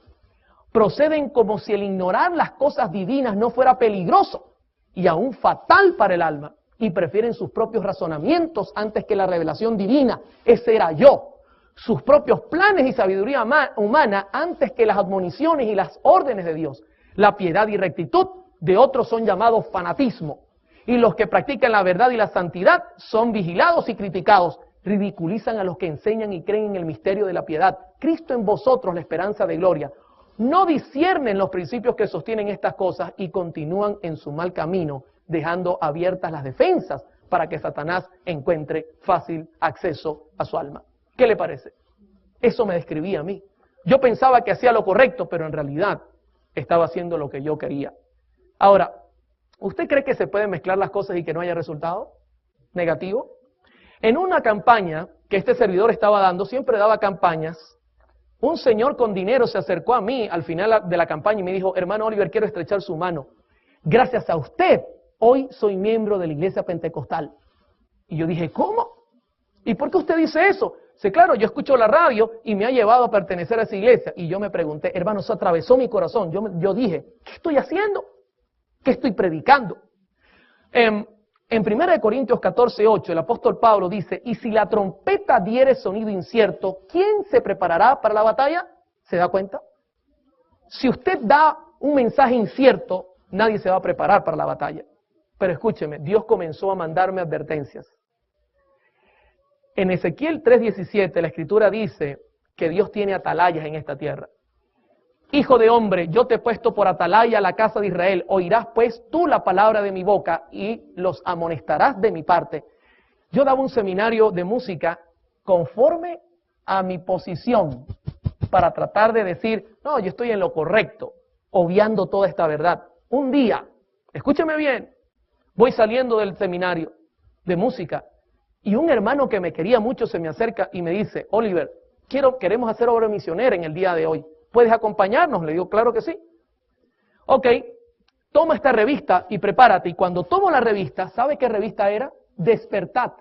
proceden como si el ignorar las cosas divinas no fuera peligroso y aún fatal para el alma. Y prefieren sus propios razonamientos antes que la revelación divina. Ese era yo. Sus propios planes y sabiduría humana antes que las admoniciones y las órdenes de Dios. La piedad y rectitud de otros son llamados fanatismo. Y los que practican la verdad y la santidad son vigilados y criticados. Ridiculizan a los que enseñan y creen en el misterio de la piedad. Cristo en vosotros, la esperanza de gloria. No disciernen los principios que sostienen estas cosas y continúan en su mal camino, dejando abiertas las defensas para que Satanás encuentre fácil acceso a su alma. ¿Qué le parece? Eso me describía a mí. Yo pensaba que hacía lo correcto, pero en realidad estaba haciendo lo que yo quería. Ahora, ¿usted cree que se pueden mezclar las cosas y que no haya resultado negativo? En una campaña que este servidor estaba dando, siempre daba campañas, un señor con dinero se acercó a mí al final de la campaña y me dijo, hermano Oliver, quiero estrechar su mano. Gracias a usted, hoy soy miembro de la iglesia pentecostal. Y yo dije, ¿cómo? ¿Y por qué usted dice eso? Sí, claro, yo escucho la radio y me ha llevado a pertenecer a esa iglesia. Y yo me pregunté, hermano, eso atravesó mi corazón. Yo dije, ¿qué estoy haciendo? ¿Qué estoy predicando? En 1 Corintios 14:8, el apóstol Pablo dice, y si la trompeta diere sonido incierto, ¿quién se preparará para la batalla? ¿Se da cuenta? Si usted da un mensaje incierto, nadie se va a preparar para la batalla. Pero escúcheme, Dios comenzó a mandarme advertencias. En Ezequiel 3:17 la escritura dice que Dios tiene atalayas en esta tierra. Hijo de hombre, yo te he puesto por atalaya a la casa de Israel. Oirás pues tú la palabra de mi boca y los amonestarás de mi parte. Yo daba un seminario de música conforme a mi posición para tratar de decir, no, yo estoy en lo correcto, obviando toda esta verdad. Un día, escúcheme bien, voy saliendo del seminario de música y un hermano que me quería mucho se me acerca y me dice, Oliver, queremos hacer obra misionera en el día de hoy. ¿Puedes acompañarnos? Le digo, claro que sí. Ok, toma esta revista y prepárate. Y cuando tomo la revista, ¿sabe qué revista era? Despertad.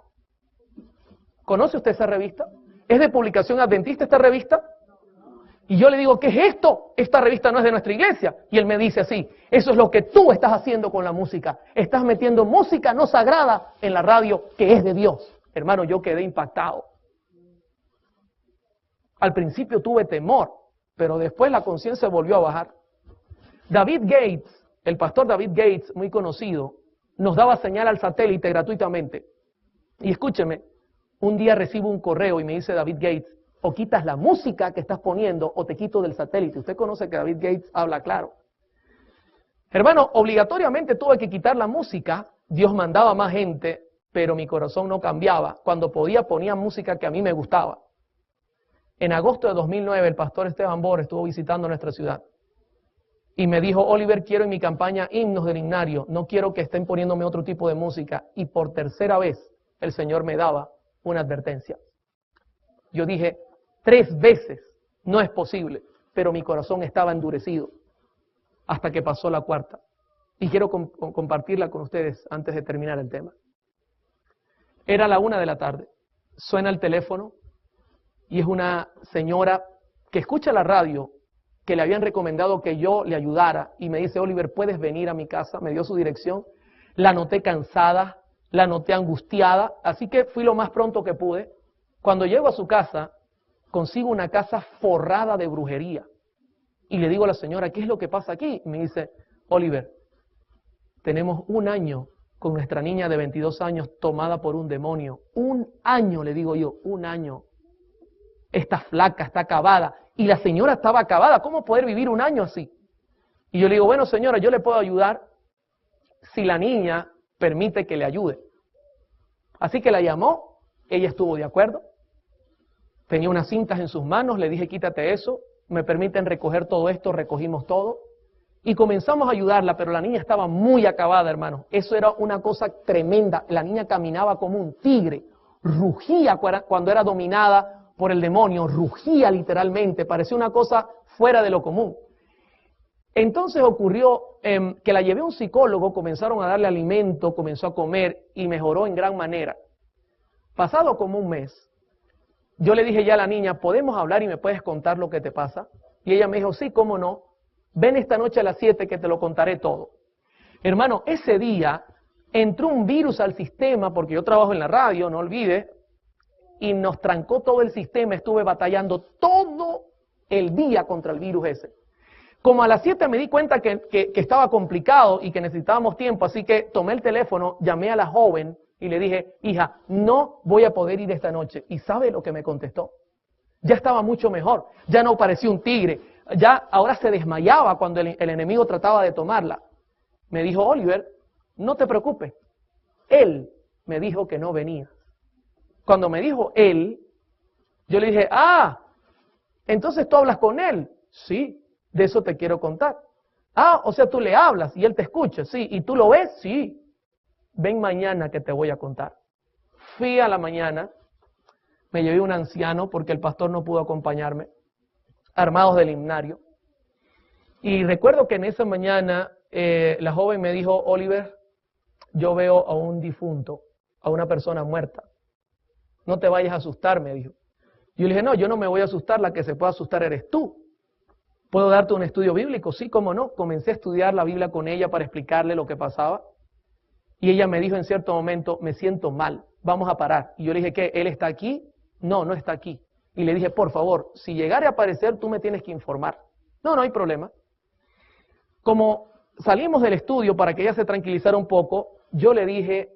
¿Conoce usted esa revista? ¿Es de publicación adventista esta revista? Y yo le digo, ¿qué es esto? Esta revista no es de nuestra iglesia. Y él me dice así, eso es lo que tú estás haciendo con la música. Estás metiendo música no sagrada en la radio que es de Dios. Hermano, yo quedé impactado. Al principio tuve temor, pero después la conciencia volvió a bajar. David Gates, el pastor David Gates, muy conocido, nos daba señal al satélite gratuitamente. Y escúcheme, un día recibo un correo y me dice David Gates, o quitas la música que estás poniendo o te quito del satélite. Usted conoce que David Gates habla claro. Hermano, obligatoriamente tuve que quitar la música. Dios mandaba más gente, pero mi corazón no cambiaba. Cuando podía ponía música que a mí me gustaba. En agosto de 2009 el pastor Esteban Bor estuvo visitando nuestra ciudad y me dijo, Oliver, quiero en mi campaña himnos del himnario, no quiero que estén poniéndome otro tipo de música. Y por tercera vez el Señor me daba una advertencia. Yo dije, 3 veces, no es posible, pero mi corazón estaba endurecido hasta que pasó la 4ª. Y quiero compartirla con ustedes antes de terminar el tema. Era la 1 de la tarde, suena el teléfono, y es una señora que escucha la radio, que le habían recomendado que yo le ayudara, y me dice, Oliver, ¿puedes venir a mi casa? Me dio su dirección, la noté cansada, la noté angustiada, así que fui lo más pronto que pude. Cuando llego a su casa, consigo una casa forrada de brujería, y le digo a la señora, ¿qué es lo que pasa aquí? Y me dice, Oliver, tenemos 1 año con nuestra niña de 22 años tomada por un demonio. 1 año, le digo yo, 1 año. Está flaca, está acabada. Y la señora estaba acabada. ¿Cómo poder vivir 1 año así? Y yo le digo, bueno señora, yo le puedo ayudar si la niña permite que le ayude. Así que la llamó, ella estuvo de acuerdo, tenía unas cintas en sus manos, le dije quítate eso, me permiten recoger todo esto, recogimos todo y comenzamos a ayudarla, pero la niña estaba muy acabada, hermano. Eso era una cosa tremenda, la niña caminaba como un tigre, rugía cuando era dominada por el demonio, rugía literalmente, parecía una cosa fuera de lo común. Entonces ocurrió que la llevé a un psicólogo, comenzaron a darle alimento, comenzó a comer y mejoró en gran manera. Pasado como un mes, yo le dije ya a la niña, ¿podemos hablar y me puedes contar lo que te pasa? Y ella me dijo, sí, cómo no, ven esta noche a las 7 que te lo contaré todo. Hermano, ese día entró un virus al sistema, porque yo trabajo en la radio, no olvides, y nos trancó todo el sistema, estuve batallando todo el día contra el virus ese. Como a las 7 me di cuenta que estaba complicado y que necesitábamos tiempo, así que tomé el teléfono, llamé a la joven y le dije, hija, no voy a poder ir esta noche. ¿Y sabe lo que me contestó? Ya estaba mucho mejor, ya no parecía un tigre, ya ahora se desmayaba cuando el enemigo trataba de tomarla. Me dijo, Oliver, no te preocupes, él me dijo que no venía. Cuando me dijo él, yo le dije, entonces tú hablas con él. Sí. De eso te quiero contar. O sea, tú le hablas y él te escucha, sí. ¿Y tú lo ves? Sí. Ven mañana que te voy a contar. Fui a la mañana, me llevé un anciano porque el pastor no pudo acompañarme, armados del himnario. Y recuerdo que en esa mañana la joven me dijo, Oliver, yo veo a un difunto, a una persona muerta. No te vayas a asustar, me dijo. Yo le dije, no, yo no me voy a asustar, la que se puede asustar eres tú. ¿Puedo darte un estudio bíblico? Sí, cómo no. Comencé a estudiar la Biblia con ella para explicarle lo que pasaba. Y ella me dijo en cierto momento, me siento mal, vamos a parar. Y yo le dije, ¿qué? ¿Él está aquí? No, no está aquí. Y le dije, por favor, si llegara a aparecer, tú me tienes que informar. No, no hay problema. Como salimos del estudio para que ella se tranquilizara un poco, yo le dije,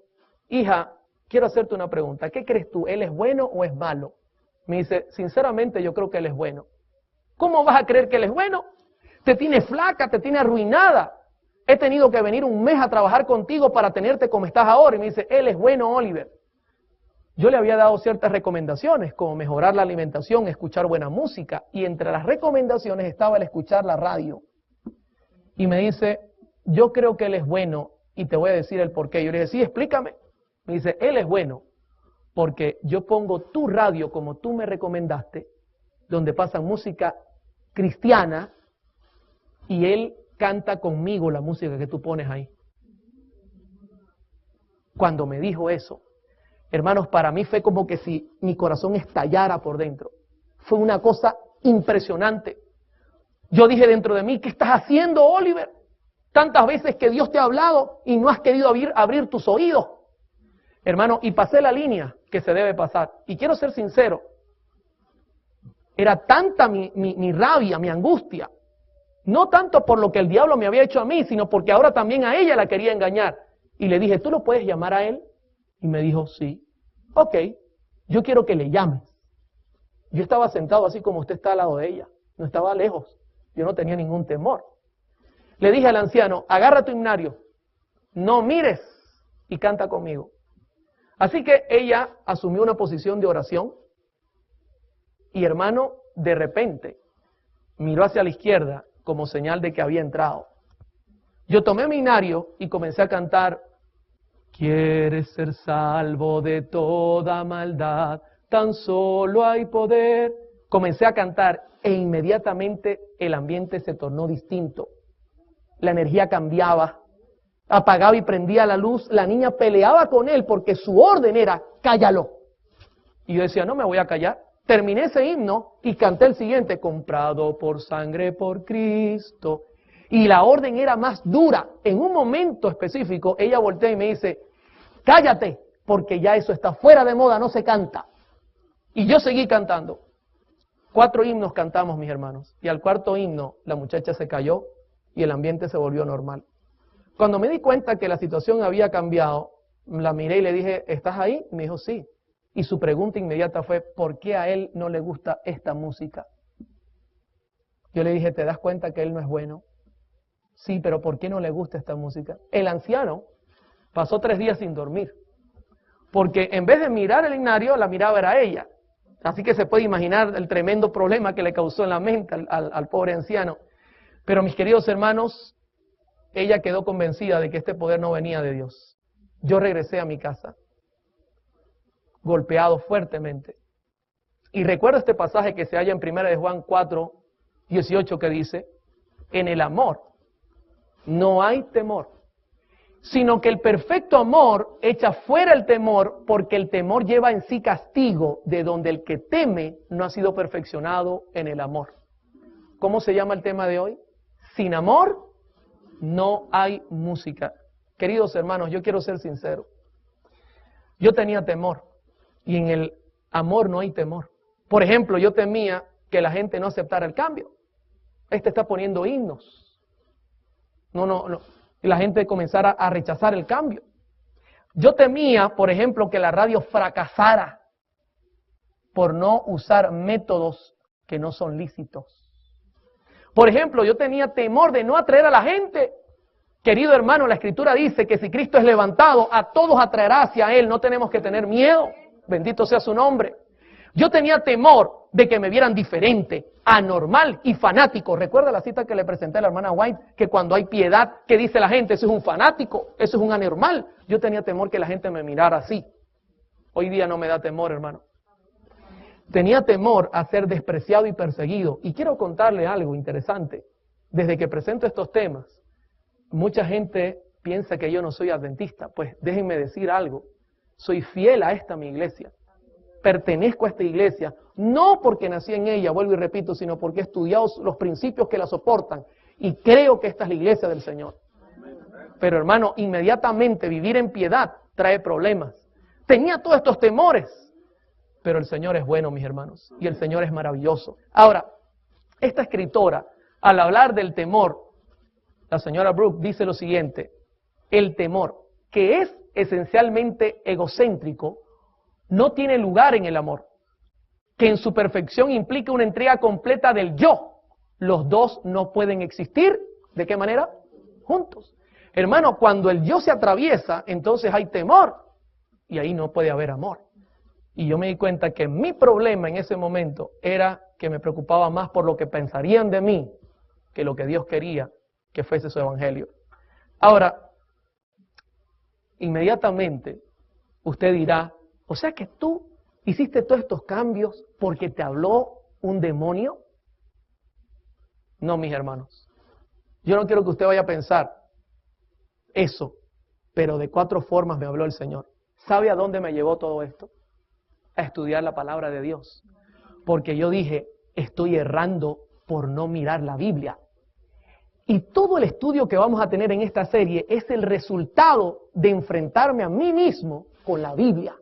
hija, quiero hacerte una pregunta. ¿Qué crees tú? ¿Él es bueno o es malo? Me dice, sinceramente yo creo que él es bueno. ¿Cómo vas a creer que él es bueno? Te tiene flaca, te tiene arruinada. He tenido que venir un mes a trabajar contigo para tenerte como estás ahora. Y me dice, él es bueno, Oliver. Yo le había dado ciertas recomendaciones, como mejorar la alimentación, escuchar buena música. Y entre las recomendaciones estaba el escuchar la radio. Y me dice, yo creo que él es bueno y te voy a decir el por qué. Yo le dije, sí, explícame. Me dice, él es bueno porque yo pongo tu radio como tú me recomendaste, donde pasan música cristiana, y él canta conmigo la música que tú pones ahí. Cuando me dijo eso, hermanos, para mí fue como que si mi corazón estallara por dentro. Fue una cosa impresionante. Yo dije dentro de mí, ¿qué estás haciendo, Oliver? Tantas veces que Dios te ha hablado y no has querido abrir tus oídos. Hermano, y pasé la línea que se debe pasar. Y quiero ser sincero, era tanta mi rabia, mi angustia, no tanto por lo que el diablo me había hecho a mí, sino porque ahora también a ella la quería engañar. Y le dije, ¿tú lo puedes llamar a él? Y me dijo, sí. Ok, yo quiero que le llames. Yo estaba sentado así como usted está al lado de ella, no estaba lejos, yo no tenía ningún temor. Le dije al anciano, agarra tu himnario, no mires y canta conmigo. Así que ella asumió una posición de oración. Y hermano, de repente, miró hacia la izquierda como señal de que había entrado. Yo tomé mi himnario y comencé a cantar, ¿quieres ser salvo de toda maldad? Tan solo hay poder. Comencé a cantar e inmediatamente el ambiente se tornó distinto. La energía cambiaba, apagaba y prendía la luz. La niña peleaba con él porque su orden era, cállalo. Y yo decía, no me voy a callar. Terminé ese himno y canté el siguiente, comprado por sangre por Cristo. Y la orden era más dura. En un momento específico, ella voltea y me dice, cállate, porque ya eso está fuera de moda, no se canta. Y yo seguí cantando. 4 himnos cantamos, mis hermanos. Y al 4.º himno, la muchacha se cayó y el ambiente se volvió normal. Cuando me di cuenta que la situación había cambiado, la miré y le dije, ¿estás ahí? Y me dijo, sí. Y su pregunta inmediata fue, ¿por qué a él no le gusta esta música? Yo le dije, ¿te das cuenta que él no es bueno? Sí, pero ¿por qué no le gusta esta música? El anciano pasó 3 días sin dormir, porque en vez de mirar el himnario, la miraba era ella. Así que se puede imaginar el tremendo problema que le causó en la mente al pobre anciano. Pero mis queridos hermanos, ella quedó convencida de que este poder no venía de Dios. Yo regresé a mi casa, golpeado fuertemente. Y recuerdo este pasaje que se halla en 1 de Juan 4, 18, que dice, en el amor no hay temor, sino que el perfecto amor echa fuera el temor, porque el temor lleva en sí castigo, de donde el que teme no ha sido perfeccionado en el amor. ¿Cómo se llama el tema de hoy? Sin amor no hay música. Queridos hermanos, yo quiero ser sincero. Yo tenía temor, y en el amor no hay temor. Por ejemplo, yo temía que la gente no aceptara el cambio. Está poniendo himnos. No. Y la gente comenzara a rechazar el cambio. Yo temía, por ejemplo, que la radio fracasara por no usar métodos que no son lícitos. Por ejemplo, yo tenía temor de no atraer a la gente. Querido hermano, la Escritura dice que si Cristo es levantado, a todos atraerá hacia Él. No tenemos que tener miedo. Bendito sea su nombre. Yo tenía temor de que me vieran diferente, anormal y fanático. ¿Recuerda la cita que le presenté a la hermana White? Que cuando hay piedad, ¿qué dice la gente? Eso es un fanático, eso es un anormal. Yo tenía temor que la gente me mirara así. Hoy día no me da temor, hermano. Tenía temor a ser despreciado y perseguido. Y quiero contarle algo interesante. Desde que presento estos temas, mucha gente piensa que yo no soy adventista. Pues déjenme decir algo. Soy fiel a esta mi iglesia. Pertenezco a esta iglesia, no porque nací en ella, vuelvo y repito, sino porque he estudiado los principios que la soportan y creo que esta es la iglesia del Señor. Pero hermano, inmediatamente vivir en piedad trae problemas. Tenía todos estos temores, pero el Señor es bueno, mis hermanos, y el Señor es maravilloso. Ahora, esta escritora, al hablar del temor, la señora Brooke dice lo siguiente: el temor, que es esencialmente egocéntrico, no tiene lugar en el amor, que en su perfección implica una entrega completa del yo. Los dos no pueden existir, ¿de qué manera? Juntos. Hermano, cuando el yo se atraviesa, entonces hay temor, y ahí no puede haber amor. Y yo me di cuenta que mi problema en ese momento era que me preocupaba más por lo que pensarían de mí, que lo que Dios quería que fuese su evangelio. Ahora, inmediatamente, usted dirá, o sea que tú hiciste todos estos cambios porque te habló un demonio. No, mis hermanos. Yo no quiero que usted vaya a pensar eso, pero de 4 formas me habló el Señor. ¿Sabe a dónde me llevó todo esto? A estudiar la palabra de Dios. Porque yo dije, estoy errando por no mirar la Biblia. Y todo el estudio que vamos a tener en esta serie es el resultado de enfrentarme a mí mismo con la Biblia.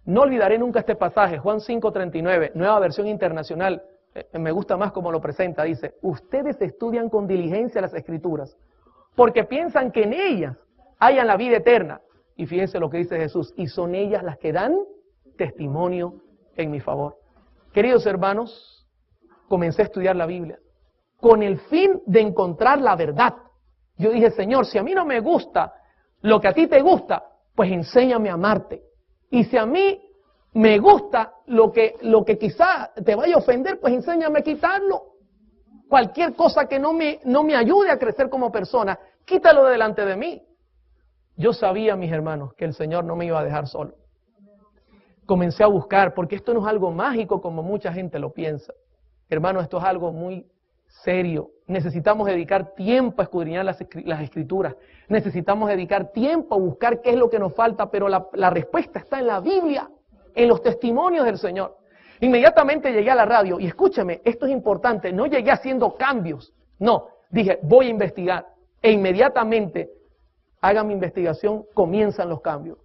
No olvidaré nunca este pasaje, Juan 5:39, Nueva Versión Internacional, me gusta más como lo presenta, dice, ustedes estudian con diligencia las Escrituras, porque piensan que en ellas hayan la vida eterna. Y fíjense lo que dice Jesús, y son ellas las que dan testimonio en mi favor. Queridos hermanos, comencé a estudiar la Biblia con el fin de encontrar la verdad. Yo dije, Señor, si a mí no me gusta lo que a ti te gusta, pues enséñame a amarte. Y si a mí me gusta lo que quizá te vaya a ofender, pues enséñame a quitarlo. Cualquier cosa que no me ayude a crecer como persona, quítalo de delante de mí. Yo sabía, mis hermanos, que el Señor no me iba a dejar solo. Comencé a buscar, porque esto no es algo mágico como mucha gente lo piensa. Hermano, esto es algo muy serio. Necesitamos dedicar tiempo a escudriñar las Escrituras. Necesitamos dedicar tiempo a buscar qué es lo que nos falta, pero la respuesta está en la Biblia, en los testimonios del Señor. Inmediatamente llegué a la radio y escúchame, esto es importante, no llegué haciendo cambios. No, dije, voy a investigar. E inmediatamente, haga mi investigación, comienzan los cambios.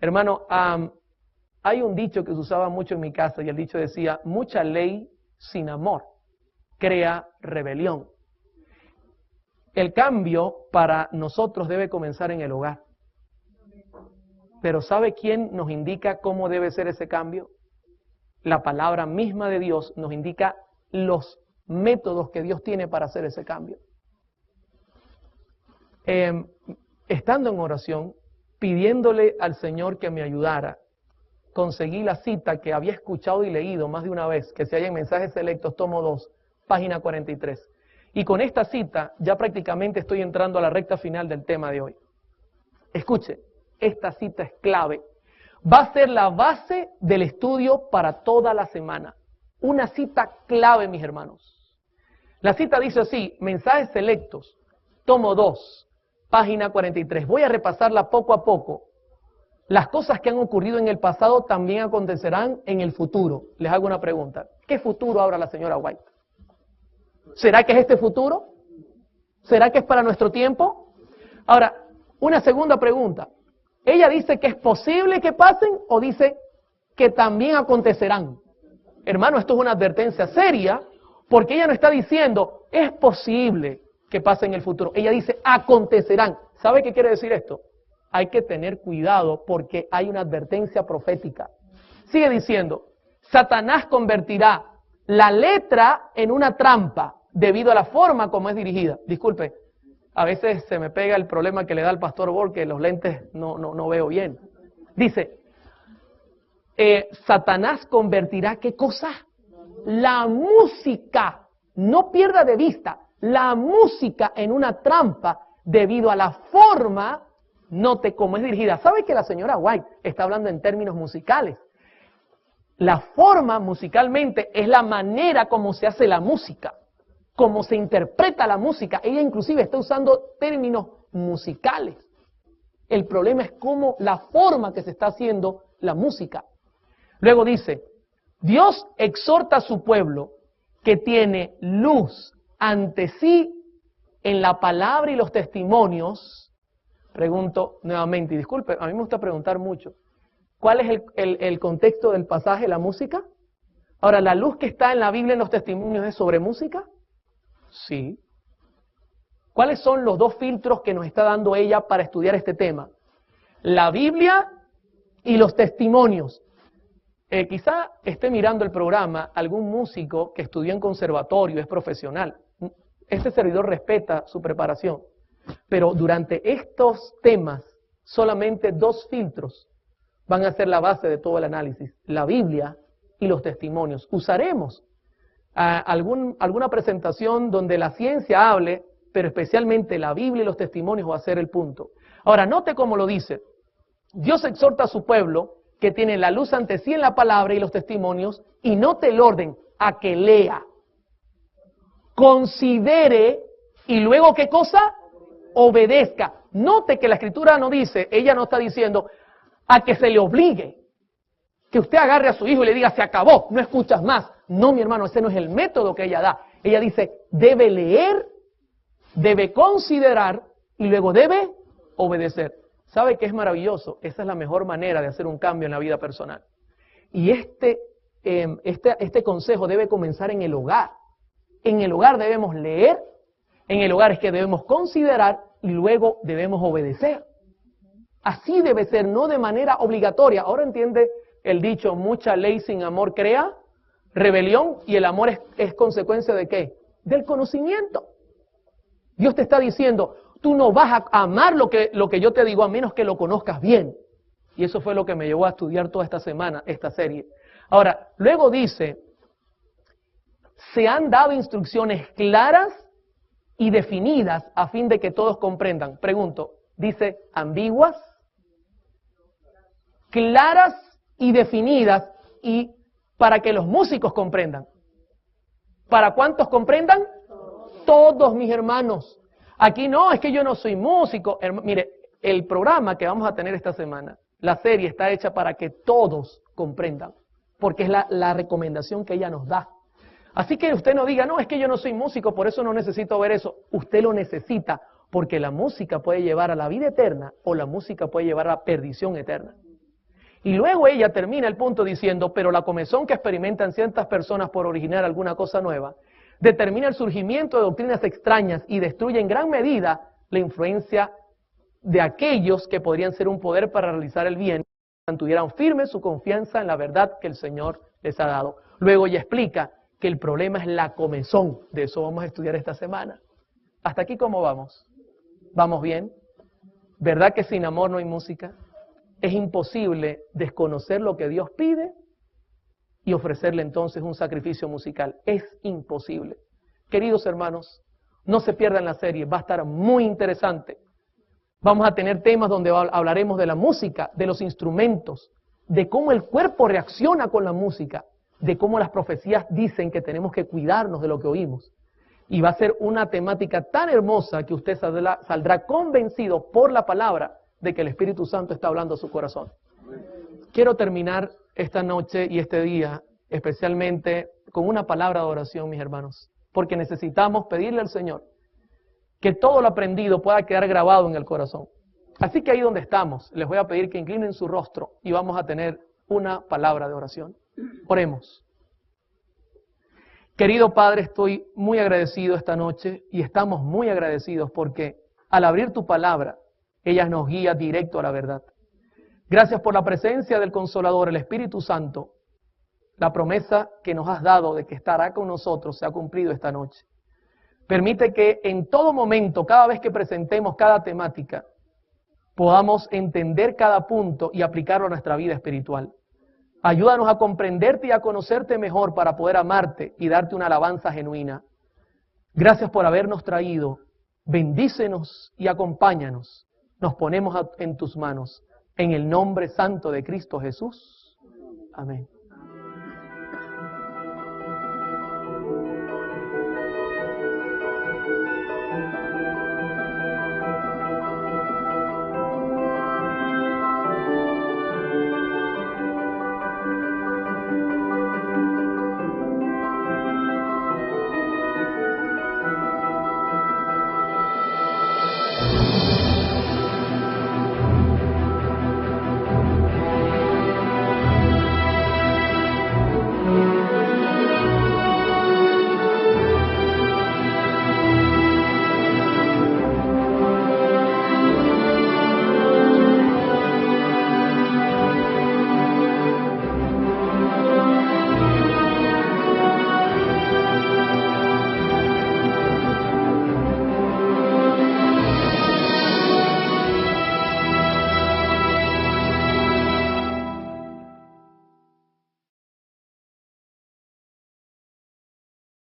Hermano, hay un dicho que se usaba mucho en mi casa y el dicho decía, mucha ley sin amor crea rebelión. El cambio para nosotros debe comenzar en el hogar. Pero ¿sabe quién nos indica cómo debe ser ese cambio? La palabra misma de Dios nos indica los métodos que Dios tiene para hacer ese cambio. estando en oración, pidiéndole al Señor que me ayudara, conseguí la cita que había escuchado y leído más de una vez, que se halla en Mensajes Selectos, tomo 2, página 43. Y con esta cita ya prácticamente estoy entrando a la recta final del tema de hoy. Escuche, esta cita es clave. Va a ser la base del estudio para toda la semana. Una cita clave, mis hermanos. La cita dice así, Mensajes Selectos, tomo 2, página 43. Voy a repasarla poco a poco. Las cosas que han ocurrido en el pasado también acontecerán en el futuro. Les hago una pregunta. ¿Qué futuro habla la señora White? ¿Será que es este futuro? ¿Será que es para nuestro tiempo? Ahora, una segunda pregunta. ¿Ella dice que es posible que pasen o dice que también acontecerán? Hermano, esto es una advertencia seria porque ella no está diciendo es posible que pase en el futuro. Ella dice acontecerán. ¿Sabe qué quiere decir esto? Hay que tener cuidado porque hay una advertencia profética. Sigue diciendo, Satanás convertirá la letra en una trampa debido a la forma como es dirigida. Disculpe, a veces se me pega el problema que le da al pastor Bol, que los lentes no veo bien. Dice, Satanás convertirá, ¿qué cosa? La música, no pierda de vista, la música en una trampa debido a la forma, note cómo es dirigida. ¿Sabe que la señora White está hablando en términos musicales? La forma musicalmente es la manera como se hace la música, como se interpreta la música. Ella inclusive está usando términos musicales. El problema es cómo la forma que se está haciendo la música. Luego dice, Dios exhorta a su pueblo que tiene luz ante sí en la palabra y los testimonios. Pregunto nuevamente, y disculpe, a mí me gusta preguntar mucho. ¿Cuál es el contexto del pasaje, la música? Ahora, ¿la luz que está en la Biblia en los testimonios es sobre música? Sí. ¿Cuáles son los dos filtros que nos está dando ella para estudiar este tema? La Biblia y los testimonios. Quizá esté mirando el programa algún músico que estudió en conservatorio, es profesional. Este servidor respeta su preparación. Pero durante estos temas, solamente dos filtros van a ser la base de todo el análisis. La Biblia y los testimonios. Usaremos alguna presentación donde la ciencia hable, pero especialmente la Biblia y los testimonios va a ser el punto. Ahora, note cómo lo dice. Dios exhorta a su pueblo que tiene la luz ante sí en la palabra y los testimonios, y note el orden, a que lea, considere, y luego ¿qué cosa? Obedezca. Note que la Escritura no dice, ella no está diciendo, a que se le obligue, que usted agarre a su hijo y le diga, se acabó, no escuchas más. No, mi hermano, ese no es el método que ella da. Ella dice, debe leer, debe considerar y luego debe obedecer. ¿Sabe qué es maravilloso? Esa es la mejor manera de hacer un cambio en la vida personal. Y este consejo debe comenzar en el hogar. En el hogar debemos leer, en el hogar es que debemos considerar y luego debemos obedecer. Así debe ser, no de manera obligatoria. Ahora entiende el dicho, mucha ley sin amor crea rebelión, y el amor es consecuencia ¿de qué? Del conocimiento. Dios te está diciendo, tú no vas a amar lo que yo te digo a menos que lo conozcas bien. Y eso fue lo que me llevó a estudiar toda esta semana, esta serie. Ahora, luego dice, se han dado instrucciones claras y definidas a fin de que todos comprendan. Pregunto, ¿dice ambiguas? Claras y definidas, y para que los músicos comprendan. ¿Para cuántos comprendan? Todos, mis hermanos. Aquí no, es que yo no soy músico. Mire, el programa que vamos a tener esta semana, la serie está hecha para que todos comprendan, porque es la recomendación que ella nos da. Así que usted no diga, no, es que yo no soy músico, por eso no necesito ver eso. Usted lo necesita, porque la música puede llevar a la vida eterna o la música puede llevar a la perdición eterna. Y luego ella termina el punto diciendo, pero la comezón que experimentan ciertas personas por originar alguna cosa nueva, determina el surgimiento de doctrinas extrañas y destruye en gran medida la influencia de aquellos que podrían ser un poder para realizar el bien, mantuvieran firme su confianza en la verdad que el Señor les ha dado. Luego ella explica que el problema es la comezón. De eso vamos a estudiar esta semana. ¿Hasta aquí cómo vamos? ¿Vamos bien? ¿Verdad que sin amor no hay música? Es imposible desconocer lo que Dios pide y ofrecerle entonces un sacrificio musical. Es imposible. Queridos hermanos, no se pierdan la serie, va a estar muy interesante. Vamos a tener temas donde hablaremos de la música, de los instrumentos, de cómo el cuerpo reacciona con la música, de cómo las profecías dicen que tenemos que cuidarnos de lo que oímos. Y va a ser una temática tan hermosa que usted saldrá convencido por la palabra de que el Espíritu Santo está hablando a su corazón. Quiero terminar esta noche y este día especialmente con una palabra de oración, mis hermanos, porque necesitamos pedirle al Señor que todo lo aprendido pueda quedar grabado en el corazón. Así que ahí donde estamos, les voy a pedir que inclinen su rostro y vamos a tener una palabra de oración. Oremos. Querido Padre, estoy muy agradecido esta noche y estamos muy agradecidos porque al abrir tu palabra, ella nos guía directo a la verdad. Gracias por la presencia del Consolador, el Espíritu Santo. La promesa que nos has dado de que estará con nosotros se ha cumplido esta noche. Permite que en todo momento, cada vez que presentemos cada temática, podamos entender cada punto y aplicarlo a nuestra vida espiritual. Ayúdanos a comprenderte y a conocerte mejor para poder amarte y darte una alabanza genuina. Gracias por habernos traído. Bendícenos y acompáñanos. Nos ponemos en tus manos. En el nombre santo de Cristo Jesús. Amén.